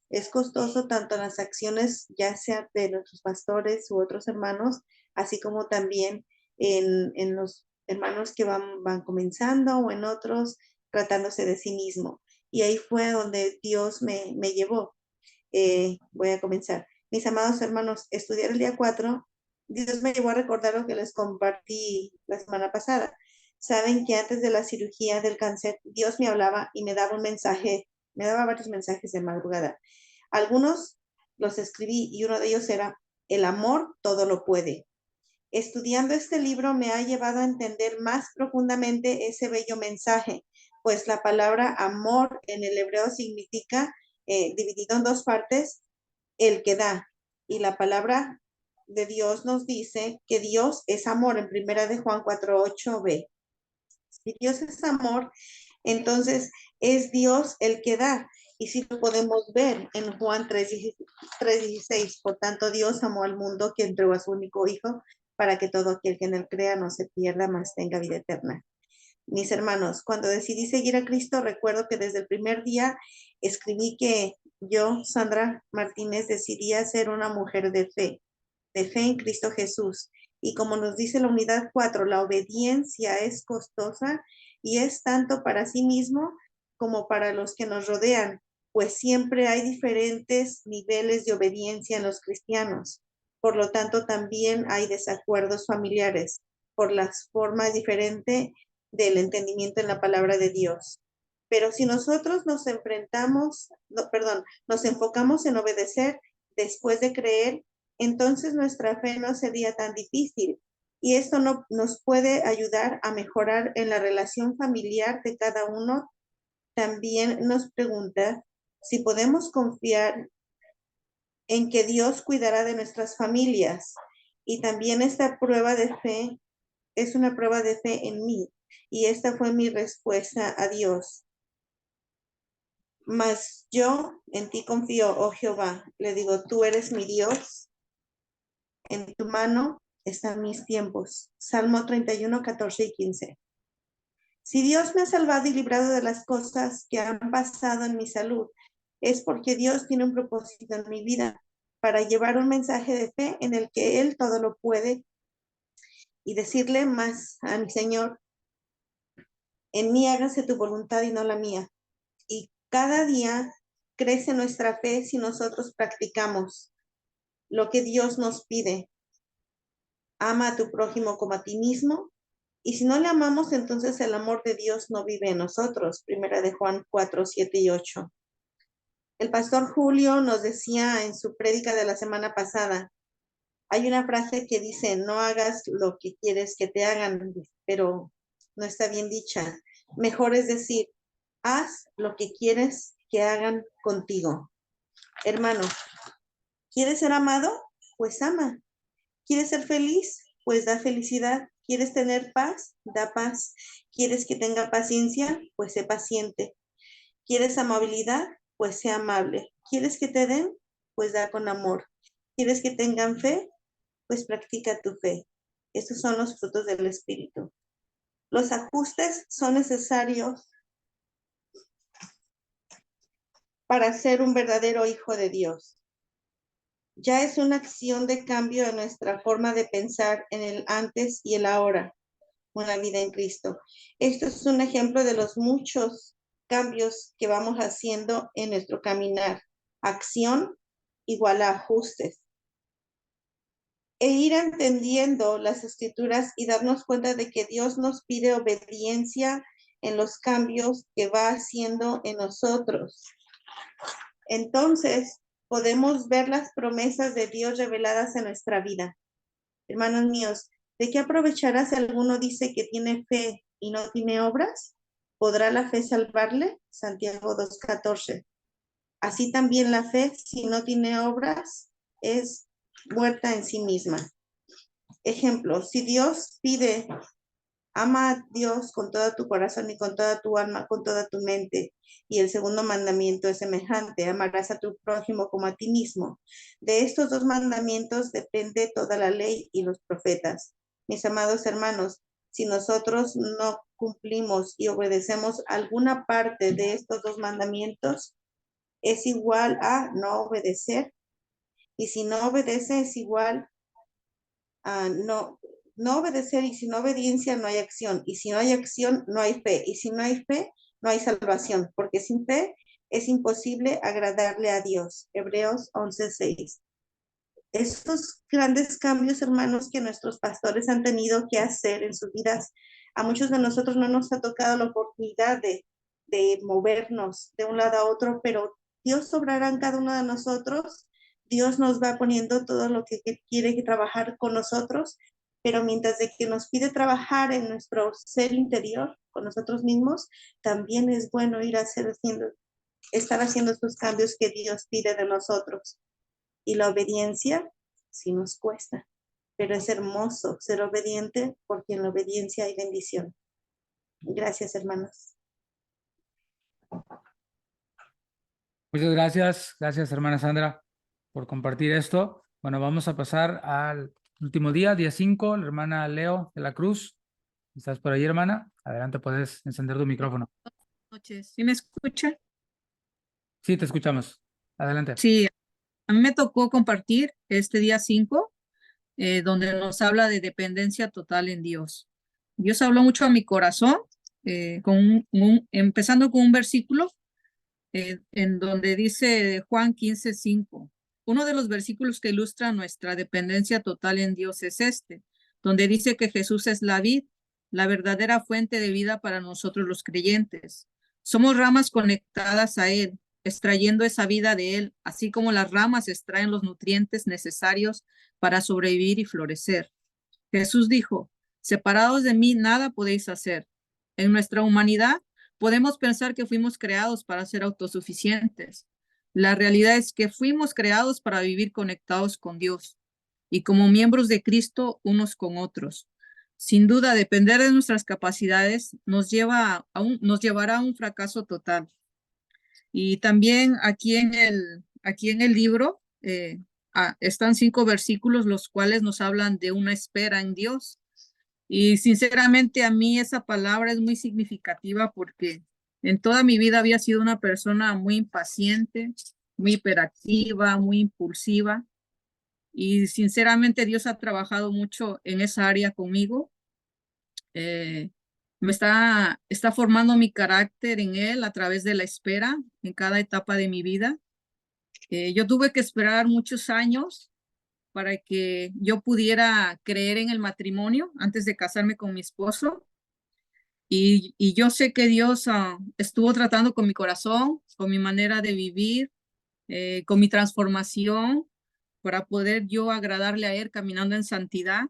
Speaker 2: es costoso, tanto en las acciones, ya sea de nuestros pastores u otros hermanos, así como también en los hermanos que van comenzando o en otros tratándose de sí mismo. Y ahí fue donde Dios me llevó. Voy a comenzar. Mis amados hermanos, estudiar el día 4, Dios me llevó a recordar lo que les compartí la semana pasada. Saben que antes de la cirugía del cáncer, Dios me hablaba y me daba un mensaje, me daba varios mensajes de madrugada. Algunos los escribí y uno de ellos era, el amor todo lo puede. Estudiando este libro me ha llevado a entender más profundamente ese bello mensaje, pues la palabra amor en el hebreo significa, dividido en 2 partes, el que da. Y la palabra de Dios nos dice que Dios es amor en 1 de Juan 4:8b. Si Dios es amor, entonces es Dios el que da. Y si lo podemos ver en Juan 3:16, por tanto Dios amó al mundo que entregó a su único hijo para que todo aquel que en él crea no se pierda, mas tenga vida eterna. Mis hermanos, cuando decidí seguir a Cristo, recuerdo que desde el primer día escribí que yo, Sandra Martínez, decidía ser una mujer de fe en Cristo Jesús. Y como nos dice la unidad 4, la obediencia es costosa y es tanto para sí mismo como para los que nos rodean, pues siempre hay diferentes niveles de obediencia en los cristianos. Por lo tanto, también hay desacuerdos familiares por las formas diferentes del entendimiento en la palabra de Dios. Pero si nosotros nos enfocamos en obedecer después de creer, entonces nuestra fe no sería tan difícil. Y esto nos puede ayudar a mejorar en la relación familiar de cada uno. También nos pregunta si podemos confiar en que Dios cuidará de nuestras familias. Y también esta prueba de fe es una prueba de fe en mí. Y esta fue mi respuesta a Dios. Mas yo en ti confío, oh Jehová. Le digo, tú eres mi Dios. En tu mano están mis tiempos. Salmo 31, 14 y 15. Si Dios me ha salvado y librado de las cosas que han pasado en mi salud, es porque Dios tiene un propósito en mi vida para llevar un mensaje de fe en el que Él todo lo puede y decirle más a mi Señor, en mí hágase tu voluntad y no la mía. Y cada día crece nuestra fe si nosotros practicamos lo que Dios nos pide. Ama a tu prójimo como a ti mismo. Y si no le amamos, entonces el amor de Dios no vive en nosotros. Primera de Juan 4, 7 y 8. El pastor Julio nos decía en su prédica de la semana pasada, hay una frase que dice, no hagas lo que quieres que te hagan, pero no está bien dicha. Mejor es decir, haz lo que quieres que hagan contigo. Hermano, ¿quieres ser amado? Pues ama. ¿Quieres ser feliz? Pues da felicidad. ¿Quieres tener paz? Da paz. ¿Quieres que tenga paciencia? Pues sé paciente. ¿Quieres amabilidad? Pues sé amable. ¿Quieres que te den? Pues da con amor. ¿Quieres que tengan fe? Pues practica tu fe. Estos son los frutos del Espíritu. Los ajustes son necesarios para ser un verdadero hijo de Dios. Ya es una acción de cambio en nuestra forma de pensar en el antes y el ahora, una vida en Cristo. Esto es un ejemplo de los muchos cambios que vamos haciendo en nuestro caminar. Acción igual a ajustes. E ir entendiendo las escrituras y darnos cuenta de que Dios nos pide obediencia en los cambios que va haciendo en nosotros. Entonces, podemos ver las promesas de Dios reveladas en nuestra vida. Hermanos míos, ¿de qué aprovechará si alguno dice que tiene fe y no tiene obras? ¿Podrá la fe salvarle? Santiago 2:14. Así también la fe, si no tiene obras, es muerta en sí misma. Ejemplo, si Dios pide, ama a Dios con todo tu corazón y con toda tu alma, con toda tu mente. Y el segundo mandamiento es semejante, amarás a tu prójimo como a ti mismo. De estos dos mandamientos depende toda la ley y los profetas. Mis amados hermanos, si nosotros no cumplimos y obedecemos alguna parte de estos dos mandamientos, es igual a no obedecer. Y si no obedece, es igual a no obedecer, y sin obediencia no hay acción, y si no hay acción no hay fe, y si no hay fe no hay salvación, porque sin fe es imposible agradarle a Dios. Hebreos 11:6. Estos grandes cambios, hermanos, que nuestros pastores han tenido que hacer en sus vidas, a muchos de nosotros no nos ha tocado la oportunidad de movernos de un lado a otro, pero Dios obrará en cada uno de nosotros. Dios nos va poniendo todo lo que quiere que trabajar con nosotros, pero mientras de que nos pide trabajar en nuestro ser interior, con nosotros mismos, también es bueno ir estar haciendo estos cambios que Dios pide de nosotros. Y la obediencia sí nos cuesta, pero es hermoso ser obediente, porque en la obediencia hay bendición. Gracias, hermanos.
Speaker 1: Muchas gracias. Gracias, hermana Sandra, por compartir esto. Bueno, vamos a pasar al último día, día 5, la hermana Leo de la Cruz. ¿Estás por ahí, hermana? Adelante, puedes encender tu micrófono.
Speaker 8: Buenas noches. ¿Sí me escucha?
Speaker 1: Sí, te escuchamos. Adelante.
Speaker 8: Sí, a mí me tocó compartir este día 5, donde nos habla de dependencia total en Dios. Dios habló mucho a mi corazón, empezando con un versículo en donde dice Juan 15:5. Uno de los versículos que ilustra nuestra dependencia total en Dios es este, donde dice que Jesús es la vid, la verdadera fuente de vida para nosotros los creyentes. Somos ramas conectadas a Él, extrayendo esa vida de Él, así como las ramas extraen los nutrientes necesarios para sobrevivir y florecer. Jesús dijo, separados de mí nada podéis hacer. En nuestra humanidad podemos pensar que fuimos creados para ser autosuficientes. La realidad es que fuimos creados para vivir conectados con Dios y como miembros de Cristo unos con otros. Sin duda, depender de nuestras capacidades nos llevará a un fracaso total. Y también aquí en el libro están 5 versículos los cuales nos hablan de una espera en Dios. Y sinceramente a mí esa palabra es muy significativa porque En toda mi vida había sido una persona muy impaciente, muy hiperactiva, muy impulsiva. Y sinceramente Dios ha trabajado mucho en esa área conmigo. Me está formando mi carácter en Él a través de la espera en cada etapa de mi vida. Yo tuve que esperar muchos años para que yo pudiera creer en el matrimonio antes de casarme con mi esposo. Y yo sé que Dios estuvo tratando con mi corazón, con mi manera de vivir, con mi transformación para poder yo agradarle a Él caminando en santidad.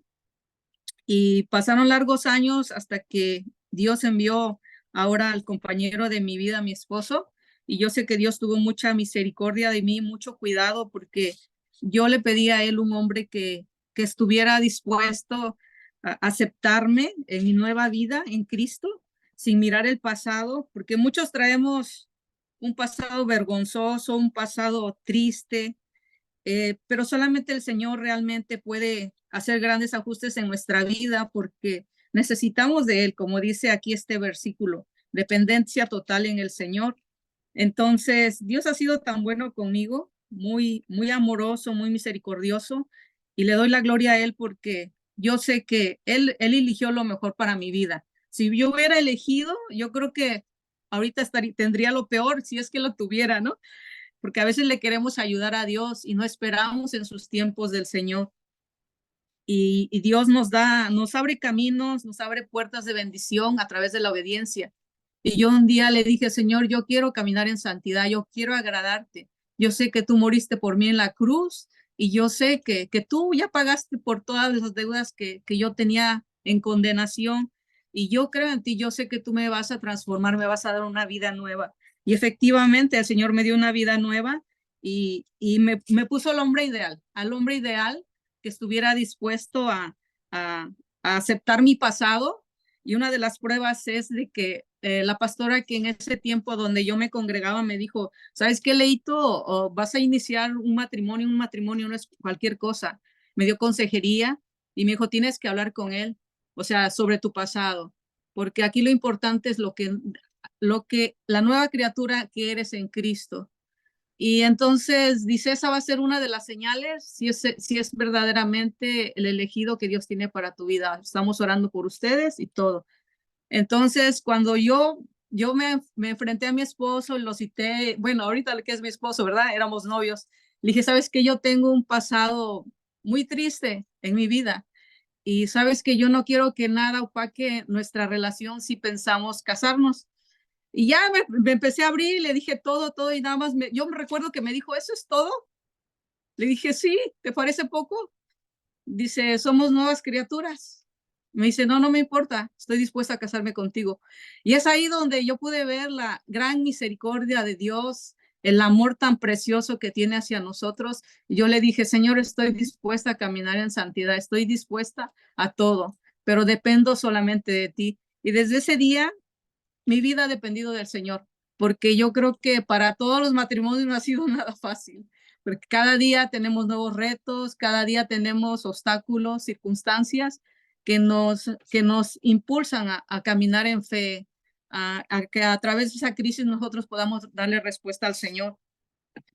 Speaker 8: Y pasaron largos años hasta que Dios envió ahora al compañero de mi vida, mi esposo. Y yo sé que Dios tuvo mucha misericordia de mí, mucho cuidado, porque yo le pedí a él un hombre que estuviera dispuesto a aceptarme en mi nueva vida en Cristo, sin mirar el pasado, porque muchos traemos un pasado vergonzoso, un pasado triste, pero solamente el Señor realmente puede hacer grandes ajustes en nuestra vida porque necesitamos de Él, como dice aquí este versículo, dependencia total en el Señor. Entonces, Dios ha sido tan bueno conmigo, muy, muy amoroso, muy misericordioso, y le doy la gloria a Él porque yo sé que Él eligió lo mejor para mi vida. Si yo hubiera elegido, yo creo que ahorita tendría lo peor si es que lo tuviera, ¿no? Porque a veces le queremos ayudar a Dios y no esperamos en sus tiempos del Señor. Y Dios nos abre caminos, nos abre puertas de bendición a través de la obediencia. Y yo un día le dije, Señor, yo quiero caminar en santidad, yo quiero agradarte. Yo sé que tú moriste por mí en la cruz y yo sé que tú ya pagaste por todas las deudas que yo tenía en condenación. Y yo creo en ti, yo sé que tú me vas a transformar, me vas a dar una vida nueva. Y efectivamente el Señor me dio una vida nueva y me puso al hombre ideal que estuviera dispuesto a aceptar mi pasado. Y una de las pruebas es de que la pastora que en ese tiempo donde yo me congregaba me dijo, ¿sabes qué, Leito? O vas a iniciar un matrimonio no es cualquier cosa. Me dio consejería y me dijo, tienes que hablar con él, o sea, sobre tu pasado, porque aquí lo importante es lo que la nueva criatura que eres en Cristo. Y entonces dice, esa va a ser una de las señales, si es verdaderamente el elegido que Dios tiene para tu vida. Estamos orando por ustedes y todo. Entonces, cuando yo me enfrenté a mi esposo, lo cité, bueno, ahorita que es mi esposo, ¿verdad? Éramos novios. Le dije, ¿sabes que yo tengo un pasado muy triste en mi vida? Y sabes que yo no quiero que nada opaque nuestra relación si pensamos casarnos. Y ya me empecé a abrir y le dije todo y nada más, yo me recuerdo que me dijo, ¿eso es todo? Le dije, sí, ¿te parece poco? Dice, somos nuevas criaturas. Me dice, no me importa, estoy dispuesta a casarme contigo. Y es ahí donde yo pude ver la gran misericordia de Dios, el amor tan precioso que tiene hacia nosotros. Y yo le dije, Señor, estoy dispuesta a caminar en santidad, estoy dispuesta a todo, pero dependo solamente de ti. Y desde ese día mi vida ha dependido del Señor, porque yo creo que para todos los matrimonios no ha sido nada fácil, porque cada día tenemos nuevos retos, cada día tenemos obstáculos, circunstancias que nos impulsan a caminar en fe, a que a través de esa crisis nosotros podamos darle respuesta al Señor.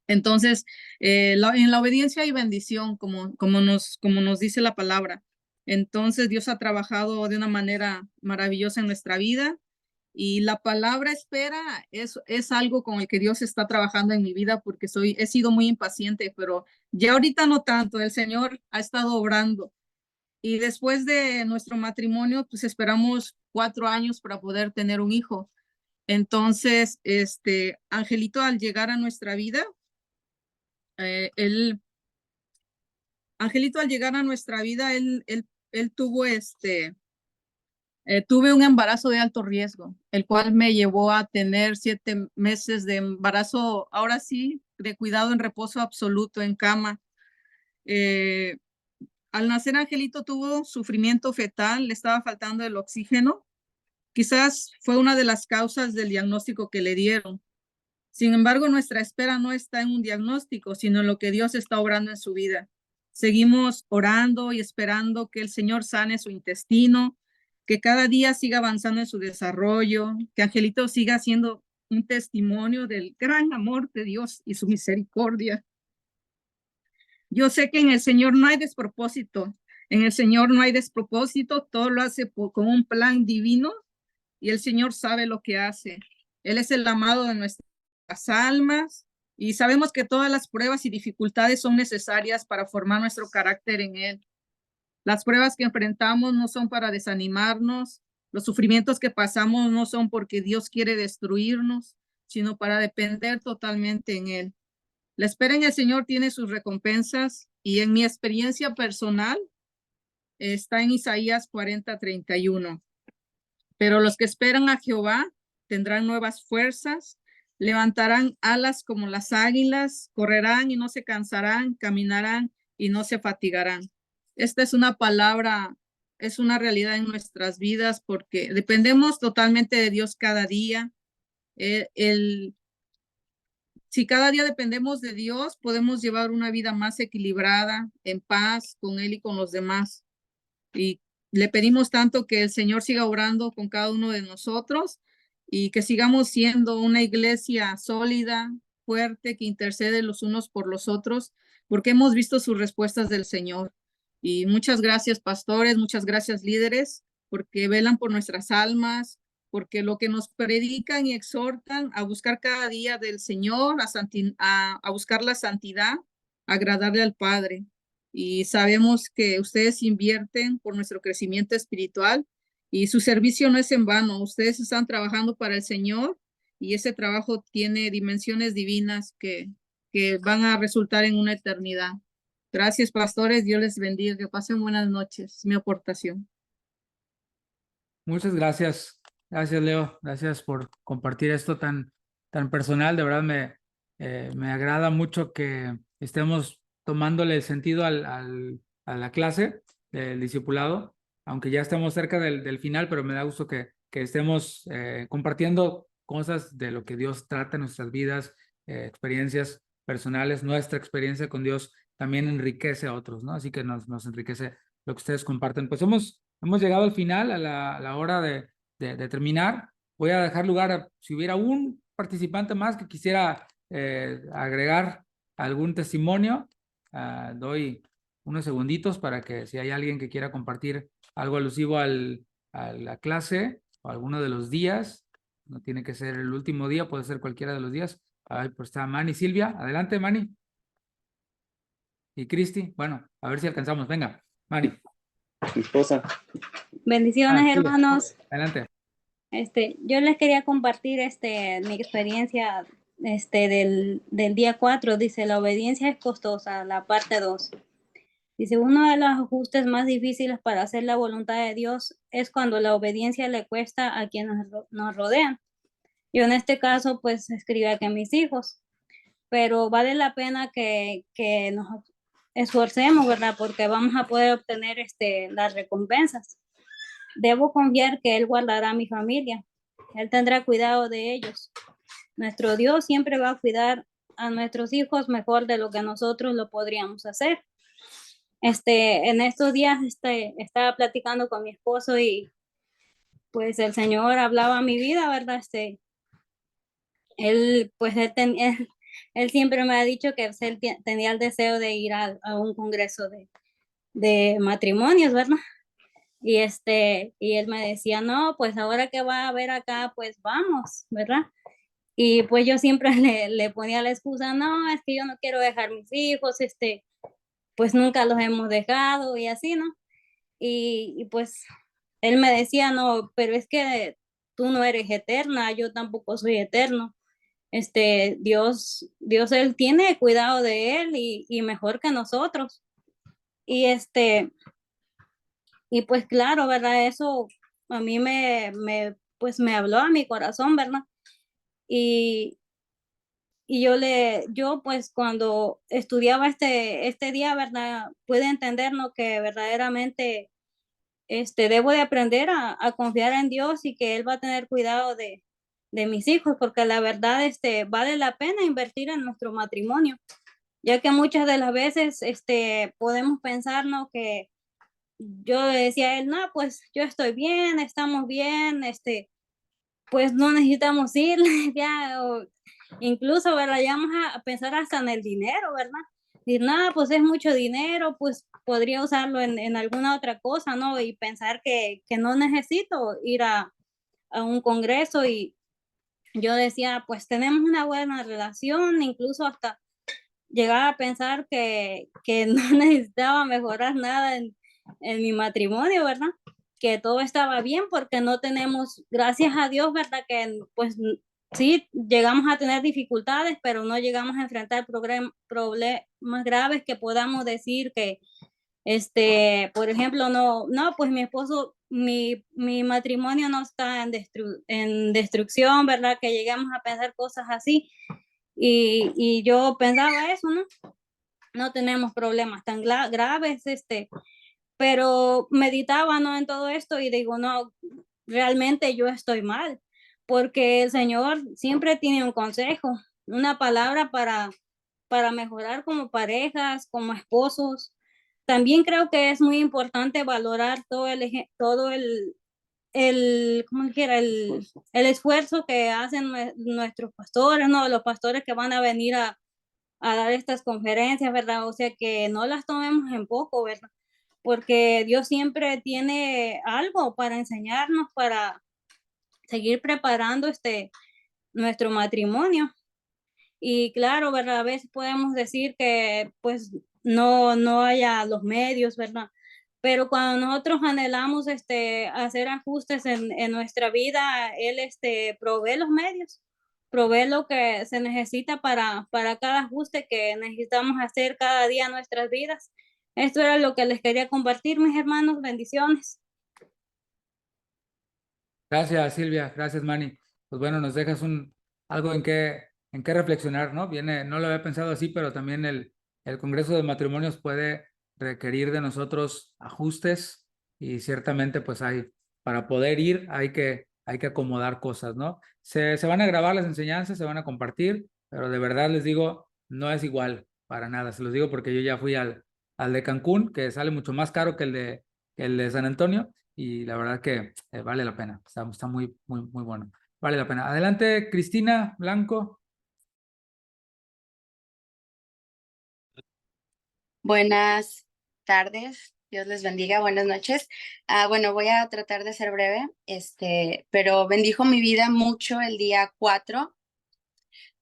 Speaker 8: Entonces, en la obediencia hay bendición, como nos dice la palabra. Entonces, Dios ha trabajado de una manera maravillosa en nuestra vida. Y la palabra espera es algo con el que Dios está trabajando en mi vida porque he sido muy impaciente, pero ya ahorita no tanto. El Señor ha estado obrando. Y después de nuestro matrimonio, pues esperamos 4 años para poder tener un hijo. Entonces, Angelito al llegar a nuestra vida, Angelito al llegar a nuestra vida, él tuvo tuve un embarazo de alto riesgo, el cual me llevó a tener 7 meses de embarazo, ahora sí, de cuidado en reposo absoluto en cama. Al nacer Angelito tuvo sufrimiento fetal, le estaba faltando el oxígeno. Quizás fue una de las causas del diagnóstico que le dieron. Sin embargo, nuestra espera no está en un diagnóstico, sino en lo que Dios está obrando en su vida. Seguimos orando y esperando que el Señor sane su intestino, que cada día siga avanzando en su desarrollo, que Angelito siga siendo un testimonio del gran amor de Dios y su misericordia. Yo sé que en el Señor no hay despropósito. En el Señor no hay despropósito. Todo lo hace con un plan divino y el Señor sabe lo que hace. Él es el amado de nuestras almas y sabemos que todas las pruebas y dificultades son necesarias para formar nuestro carácter en Él. Las pruebas que enfrentamos no son para desanimarnos. Los sufrimientos que pasamos no son porque Dios quiere destruirnos, sino para depender totalmente en Él. La espera en el Señor tiene sus recompensas y en mi experiencia personal está en Isaías 40:31. Pero los que esperan a Jehová tendrán nuevas fuerzas, levantarán alas como las águilas, correrán y no se cansarán, caminarán y no se fatigarán. Esta es una palabra, es una realidad en nuestras vidas porque dependemos totalmente de Dios cada día. Si cada día dependemos de Dios, podemos llevar una vida más equilibrada, en paz con Él y con los demás. Y le pedimos tanto que el Señor siga obrando con cada uno de nosotros y que sigamos siendo una iglesia sólida, fuerte, que intercede los unos por los otros, porque hemos visto sus respuestas del Señor. Y muchas gracias, pastores, muchas gracias, líderes, porque velan por nuestras almas, porque lo que nos predican y exhortan a buscar cada día del Señor, a buscar la santidad, agradarle al Padre. Y sabemos que ustedes invierten por nuestro crecimiento espiritual y su servicio no es en vano. Ustedes están trabajando para el Señor y ese trabajo tiene dimensiones divinas que van a resultar en una eternidad. Gracias, pastores. Dios les bendiga. Que pasen buenas noches. Mi aportación.
Speaker 1: Muchas gracias. Gracias, Leo. Gracias por compartir esto tan personal. De verdad me agrada mucho que estemos tomándole el sentido a la clase del discipulado, aunque ya estemos cerca del final, pero me da gusto que estemos compartiendo cosas de lo que Dios trata en nuestras vidas, experiencias personales. Nuestra experiencia con Dios también enriquece a otros, ¿no? Así que nos enriquece lo que ustedes comparten. Pues hemos llegado al final, a la hora de terminar. Voy a dejar lugar si hubiera un participante más que quisiera agregar algún testimonio. Doy unos segunditos para que si hay alguien que quiera compartir algo alusivo a la clase o alguno de los días, no tiene que ser el último día, puede ser cualquiera de los días. Ahí pues está Manny, Silvia. Adelante, Manny. Y Cristi. Bueno, a ver si alcanzamos. Venga, Manny.
Speaker 3: Mi esposa.
Speaker 9: Bendiciones, hermanos.
Speaker 1: Adelante.
Speaker 9: Yo les quería compartir mi experiencia del día 4. Dice, la obediencia es costosa, la parte 2. Dice, uno de los ajustes más difíciles para hacer la voluntad de Dios es cuando la obediencia le cuesta a quienes nos rodean. Yo en este caso, pues, escribí aquí a mis hijos, pero vale la pena que nos esforcemos, ¿verdad? Porque vamos a poder obtener las recompensas. Debo confiar que Él guardará a mi familia. Él tendrá cuidado de ellos. Nuestro Dios siempre va a cuidar a nuestros hijos mejor de lo que nosotros lo podríamos hacer. En estos días estaba platicando con mi esposo y pues el Señor hablaba a mi vida, ¿verdad? Él siempre me ha dicho que él tenía el deseo de ir a un congreso de matrimonios, ¿verdad? Y él me decía, no, pues ahora que va a haber acá, pues vamos, ¿verdad? Y pues yo siempre le ponía la excusa, no, es que yo no quiero dejar mis hijos, pues nunca los hemos dejado y así, ¿no? Y pues él me decía, no, pero es que tú no eres eterna, yo tampoco soy eterno. Dios, Él tiene cuidado de él y mejor que nosotros. Y pues claro, ¿verdad? Eso a mí pues me habló a mi corazón, ¿verdad? Y yo pues cuando estudiaba este día, ¿verdad? Pude entender, ¿no? Que verdaderamente debo de aprender a confiar en Dios y que Él va a tener cuidado de mis hijos, porque la verdad vale la pena invertir en nuestro matrimonio, ya que muchas de las veces podemos pensar, ¿no? Que yo le decía a él, no, pues yo estoy bien, estamos bien, pues no necesitamos ir, ya, o incluso, ¿verdad? Ya vamos a pensar hasta en el dinero, ¿verdad? Decir, nada, pues es mucho dinero, pues podría usarlo en alguna otra cosa, ¿no? Y pensar que no necesito ir a un congreso. Y yo decía, pues tenemos una buena relación, incluso hasta llegaba a pensar que no necesitaba mejorar nada en mi matrimonio, ¿verdad? Que todo estaba bien porque no tenemos, gracias a Dios, ¿verdad? Que pues sí, llegamos a tener dificultades, pero no llegamos a enfrentar problemas graves que podamos decir que, por ejemplo, no, pues mi esposo, mi matrimonio no está en destrucción, ¿verdad? Que llegamos a pensar cosas así. Y yo pensaba eso, ¿no? No tenemos problemas tan graves, pero meditaba, ¿no? En todo esto y digo, no, realmente yo estoy mal, porque el Señor siempre tiene un consejo, una palabra para mejorar como parejas, como esposos. También creo que es muy importante valorar ¿cómo dijera? El esfuerzo que hacen nuestros pastores, ¿no? Los pastores que van a venir a dar estas conferencias, ¿verdad? O sea, que no las tomemos en poco, ¿verdad? Porque Dios siempre tiene algo para enseñarnos, para seguir preparando nuestro matrimonio. Y claro, ¿verdad? A veces podemos decir que pues no haya los medios, ¿verdad? Pero cuando nosotros anhelamos hacer ajustes en nuestra vida, Él provee los medios, provee lo que se necesita para cada ajuste que necesitamos hacer cada día en nuestras vidas. Esto era lo que les quería compartir, mis hermanos. Bendiciones.
Speaker 1: Gracias, Silvia. Gracias, Manny. Pues bueno, nos dejas algo en qué reflexionar, ¿no? No lo había pensado así, pero también el Congreso de Matrimonios puede requerir de nosotros ajustes y ciertamente pues para poder ir hay que acomodar cosas, ¿no? Se van a grabar las enseñanzas, se van a compartir, pero de verdad les digo, no es igual para nada. Se los digo porque yo ya fui al de Cancún, que sale mucho más caro que el de San Antonio, y la verdad que vale la pena, está muy, muy, muy bueno, vale la pena. Adelante, Cristina Blanco.
Speaker 10: Buenas tardes, Dios les bendiga, buenas noches. Bueno, voy a tratar de ser breve, pero bendijo mi vida mucho el día 4,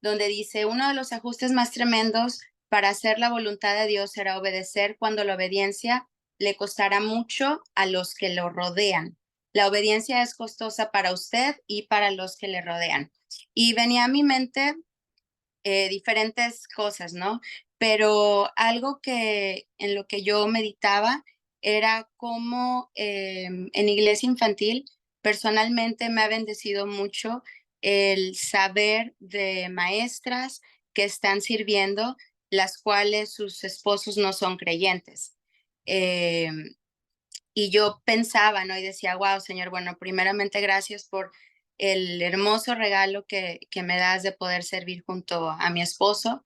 Speaker 10: donde dice, uno de los ajustes más tremendos para hacer la voluntad de Dios será obedecer cuando la obediencia le costará mucho a los que lo rodean. La obediencia es costosa para usted y para los que le rodean. Y venía a mi mente diferentes cosas, ¿no? Pero algo que en lo que yo meditaba era cómo en iglesia infantil personalmente me ha bendecido mucho el saber de maestras que están sirviendo, las cuales sus esposos no son creyentes. Y yo pensaba, ¿no? Y decía, wow, Señor, bueno, primeramente gracias por el hermoso regalo que me das de poder servir junto a mi esposo,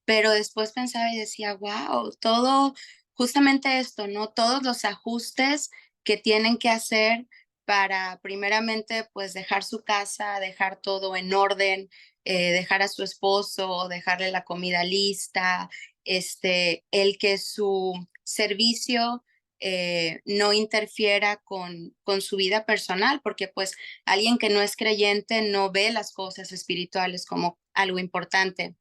Speaker 10: pero después pensaba y decía, wow, todo, justamente esto, ¿no? Todos los ajustes que tienen que hacer para primeramente pues dejar su casa, dejar todo en orden, dejar a su esposo, dejarle la comida lista, el que su servicio no interfiera con su vida personal, porque pues alguien que no es creyente no ve las cosas espirituales como algo importante.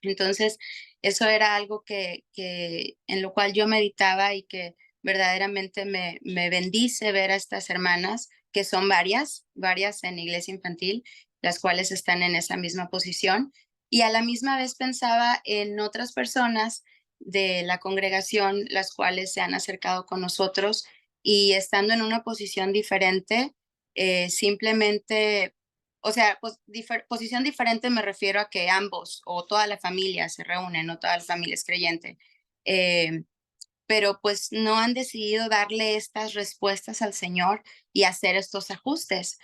Speaker 10: Entonces, eso era algo en lo cual yo meditaba y que verdaderamente me bendice ver a estas hermanas, que son varias en iglesia infantil, las cuales están en esa misma posición. Y a la misma vez pensaba en otras personas de la congregación, las cuales se han acercado con nosotros y estando en una posición diferente, simplemente o sea, pues, posición diferente me refiero a que ambos o toda la familia se reúnen, no toda la familia es creyente, pero pues no han decidido darle estas respuestas al Señor y hacer estos ajustes.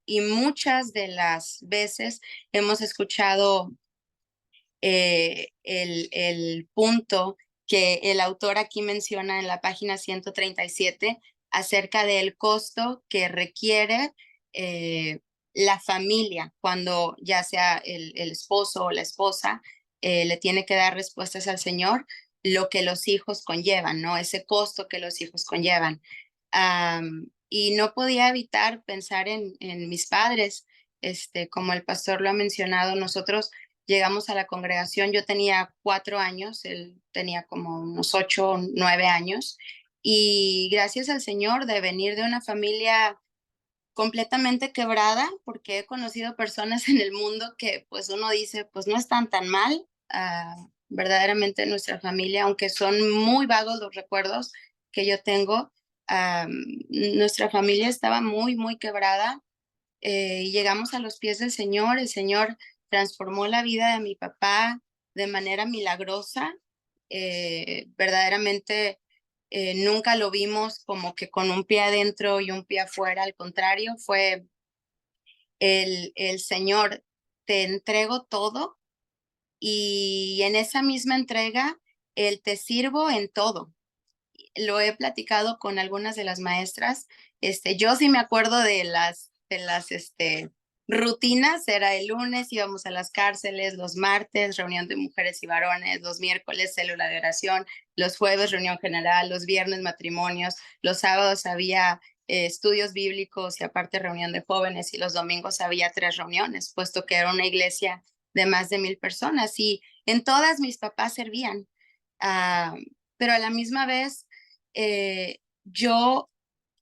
Speaker 10: Y muchas de las veces hemos escuchado el punto que el autor aquí menciona en la página 137 acerca del costo que requiere la familia, cuando ya sea el esposo o la esposa, le tiene que dar respuestas al Señor, lo que los hijos conllevan, ¿no? Ese costo que los hijos conllevan. Y no podía evitar pensar en mis padres, como el pastor lo ha mencionado. Nosotros llegamos a la congregación, yo tenía 4 años, él tenía como unos 8 o 9 años, y gracias al Señor de venir de una familia completamente quebrada, porque he conocido personas en el mundo que pues uno dice, pues no están tan mal. Verdaderamente nuestra familia, aunque son muy vagos los recuerdos que yo tengo, nuestra familia estaba muy, muy quebrada. Y llegamos a los pies del Señor. El Señor transformó la vida de mi papá de manera milagrosa. Verdaderamente nunca lo vimos como que con un pie adentro y un pie afuera. Al contrario, fue el Señor, te entrego todo, y en esa misma entrega, el te sirvo en todo. Lo he platicado con algunas de las maestras. Yo sí me acuerdo de las rutinas. Era el lunes, íbamos a las cárceles; los martes, reunión de mujeres y varones; los miércoles, célula de oración; los jueves, reunión general; los viernes, matrimonios; los sábados había estudios bíblicos y aparte reunión de jóvenes; y los domingos había 3 reuniones, puesto que era una iglesia de más de 1000 personas, y en todas mis papás servían. Pero a la misma vez, yo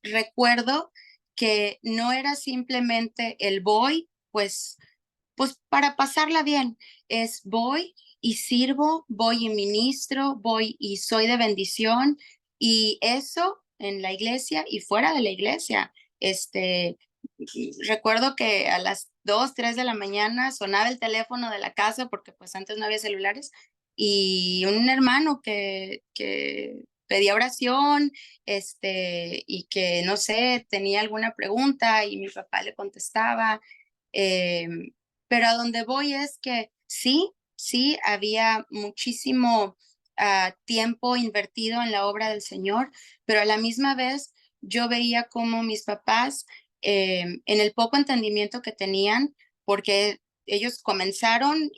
Speaker 10: recuerdo que no era simplemente el voy, pues para pasarla bien. Es voy y sirvo, voy y ministro, voy y soy de bendición, y eso en la iglesia y fuera de la iglesia. Recuerdo que a las 2, 3 de la mañana sonaba el teléfono de la casa, porque pues antes no había celulares, y un hermano que pedía oración, y que, no sé, tenía alguna pregunta y mi papá le contestaba. Pero a donde voy es que sí, había muchísimo tiempo invertido en la obra del Señor, pero a la misma vez yo veía cómo mis papás, en el poco entendimiento que tenían, porque ellos comenzaron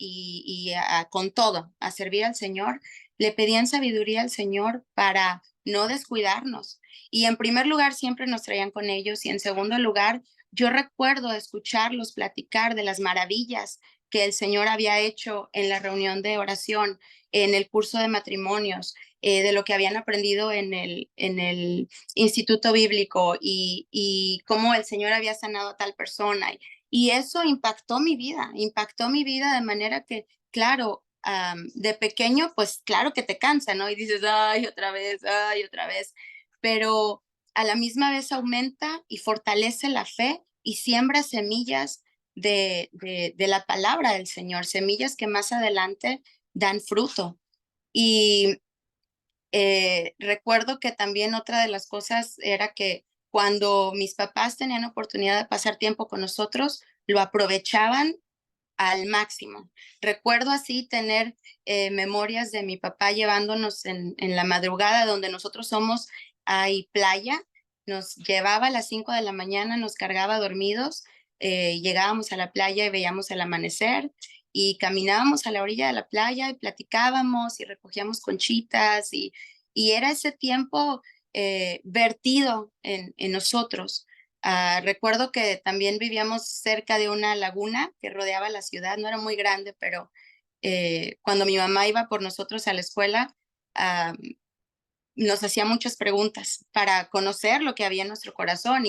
Speaker 10: con todo a servir al Señor, le pedían sabiduría al Señor para no descuidarnos. Y en primer lugar, siempre nos traían con ellos, y en segundo lugar, yo recuerdo escucarlos platicar de las maravillas que el Señor había hecho en la reunión de oración, en el curso de matrimonios, de lo que habían aprendido en el instituto bíblico, y cómo el Señor había sanado a tal persona. Y eso impactó mi vida de manera que, claro, de pequeño, pues claro que te cansa, ¿no? Y dices, ay, otra vez, pero a la misma vez aumenta y fortalece la fe y siembra semillas de la palabra del Señor, semillas que más adelante dan fruto. Y recuerdo que también otra de las cosas era que cuando mis papás tenían oportunidad de pasar tiempo con nosotros, lo aprovechaban al máximo. Recuerdo así tener memorias de mi papá llevándonos en la madrugada, donde nosotros somos, hay playa, nos llevaba a las 5 de la mañana, nos cargaba dormidos, llegábamos a la playa y veíamos el amanecer, y caminábamos a la orilla de la playa y platicábamos y recogíamos conchitas, y era ese tiempo vertido en nosotros. Recuerdo que también vivíamos cerca de una laguna que rodeaba la ciudad. No era muy grande, pero cuando mi mamá iba por nosotros a la escuela, nos hacía muchas preguntas para conocer lo que había en nuestro corazón,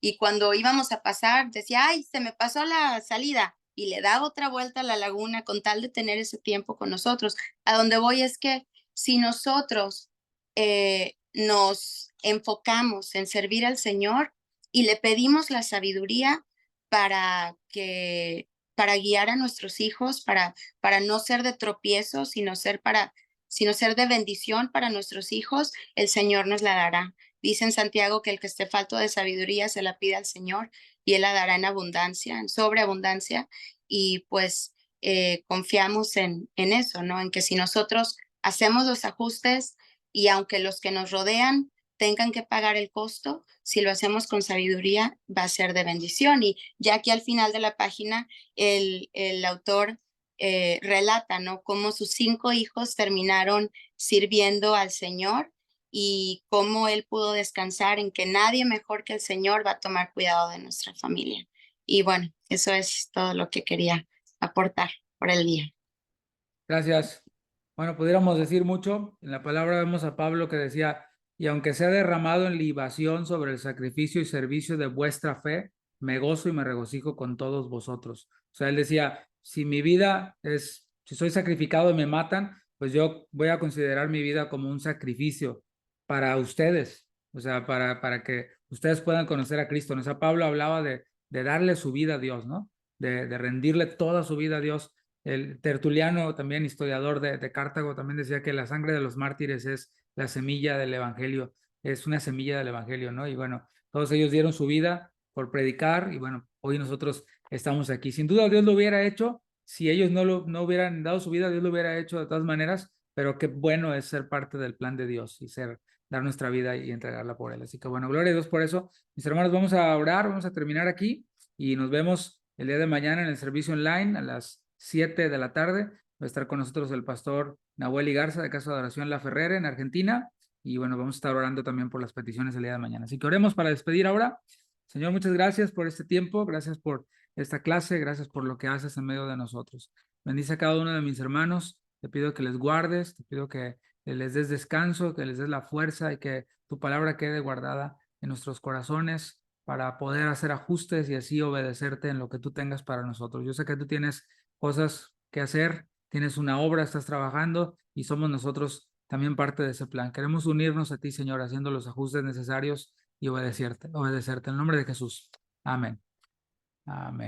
Speaker 10: y cuando íbamos a pasar decía, ay, se me pasó la salida, y le daba otra vuelta a la laguna con tal de tener ese tiempo con nosotros. A donde voy es que si nosotros nos enfocamos en servir al Señor y le pedimos la sabiduría para guiar a nuestros hijos, para no ser de tropiezo, sino ser de bendición para nuestros hijos, el Señor nos la dará. Dice en Santiago que el que esté falto de sabiduría se la pide al Señor, y Él la dará en abundancia, en sobreabundancia. Y pues confiamos en eso, ¿no? En que si nosotros hacemos los ajustes, y aunque los que nos rodean tengan que pagar el costo, si lo hacemos con sabiduría, va a ser de bendición. Y ya aquí al final de la página, el autor relata, ¿no?, cómo sus 5 hijos terminaron sirviendo al Señor y cómo él pudo descansar en que nadie mejor que el Señor va a tomar cuidado de nuestra familia. Y bueno, eso es todo lo que quería aportar por el día.
Speaker 1: Gracias. Bueno, pudiéramos decir mucho. En la palabra vemos a Pablo que decía, y aunque sea derramado en libación sobre el sacrificio y servicio de vuestra fe, me gozo y me regocijo con todos vosotros. O sea, él decía, si mi vida es, si soy sacrificado y me matan, pues yo voy a considerar mi vida como un sacrificio para ustedes, o sea, para que ustedes puedan conocer a Cristo. O sea, Pablo hablaba de darle su vida a Dios, ¿no? De rendirle toda su vida a Dios. El Tertuliano, también historiador de Cartago, también decía que la sangre de los mártires es la semilla del evangelio, es una semilla del evangelio, ¿no? Y bueno, todos ellos dieron su vida por predicar y bueno, hoy nosotros estamos aquí. Sin duda Dios lo hubiera hecho, si ellos no hubieran dado su vida, Dios lo hubiera hecho de todas maneras, pero qué bueno es ser parte del plan de Dios y dar nuestra vida y entregarla por Él. Así que bueno, gloria a Dios por eso. Mis hermanos, vamos a orar, vamos a terminar aquí y nos vemos el día de mañana en el servicio online a las 7 de la tarde. Va a estar con nosotros el pastor Nahuel Garza de Casa de Oración La Ferrera en Argentina. Y bueno, vamos a estar orando también por las peticiones el día de mañana. Así que oremos para despedir ahora. Señor, muchas gracias por este tiempo. Gracias por esta clase. Gracias por lo que haces en medio de nosotros. Bendice a cada uno de mis hermanos. Te pido que les guardes. Te pido que les des descanso, que les des la fuerza y que tu palabra quede guardada en nuestros corazones para poder hacer ajustes y así obedecerte en lo que tú tengas para nosotros. Yo sé que tú tienes cosas que hacer, tienes una obra, estás trabajando y somos nosotros también parte de ese plan. Queremos unirnos a ti, Señor, haciendo los ajustes necesarios y obedecerte. En el nombre de Jesús. Amén. Amén.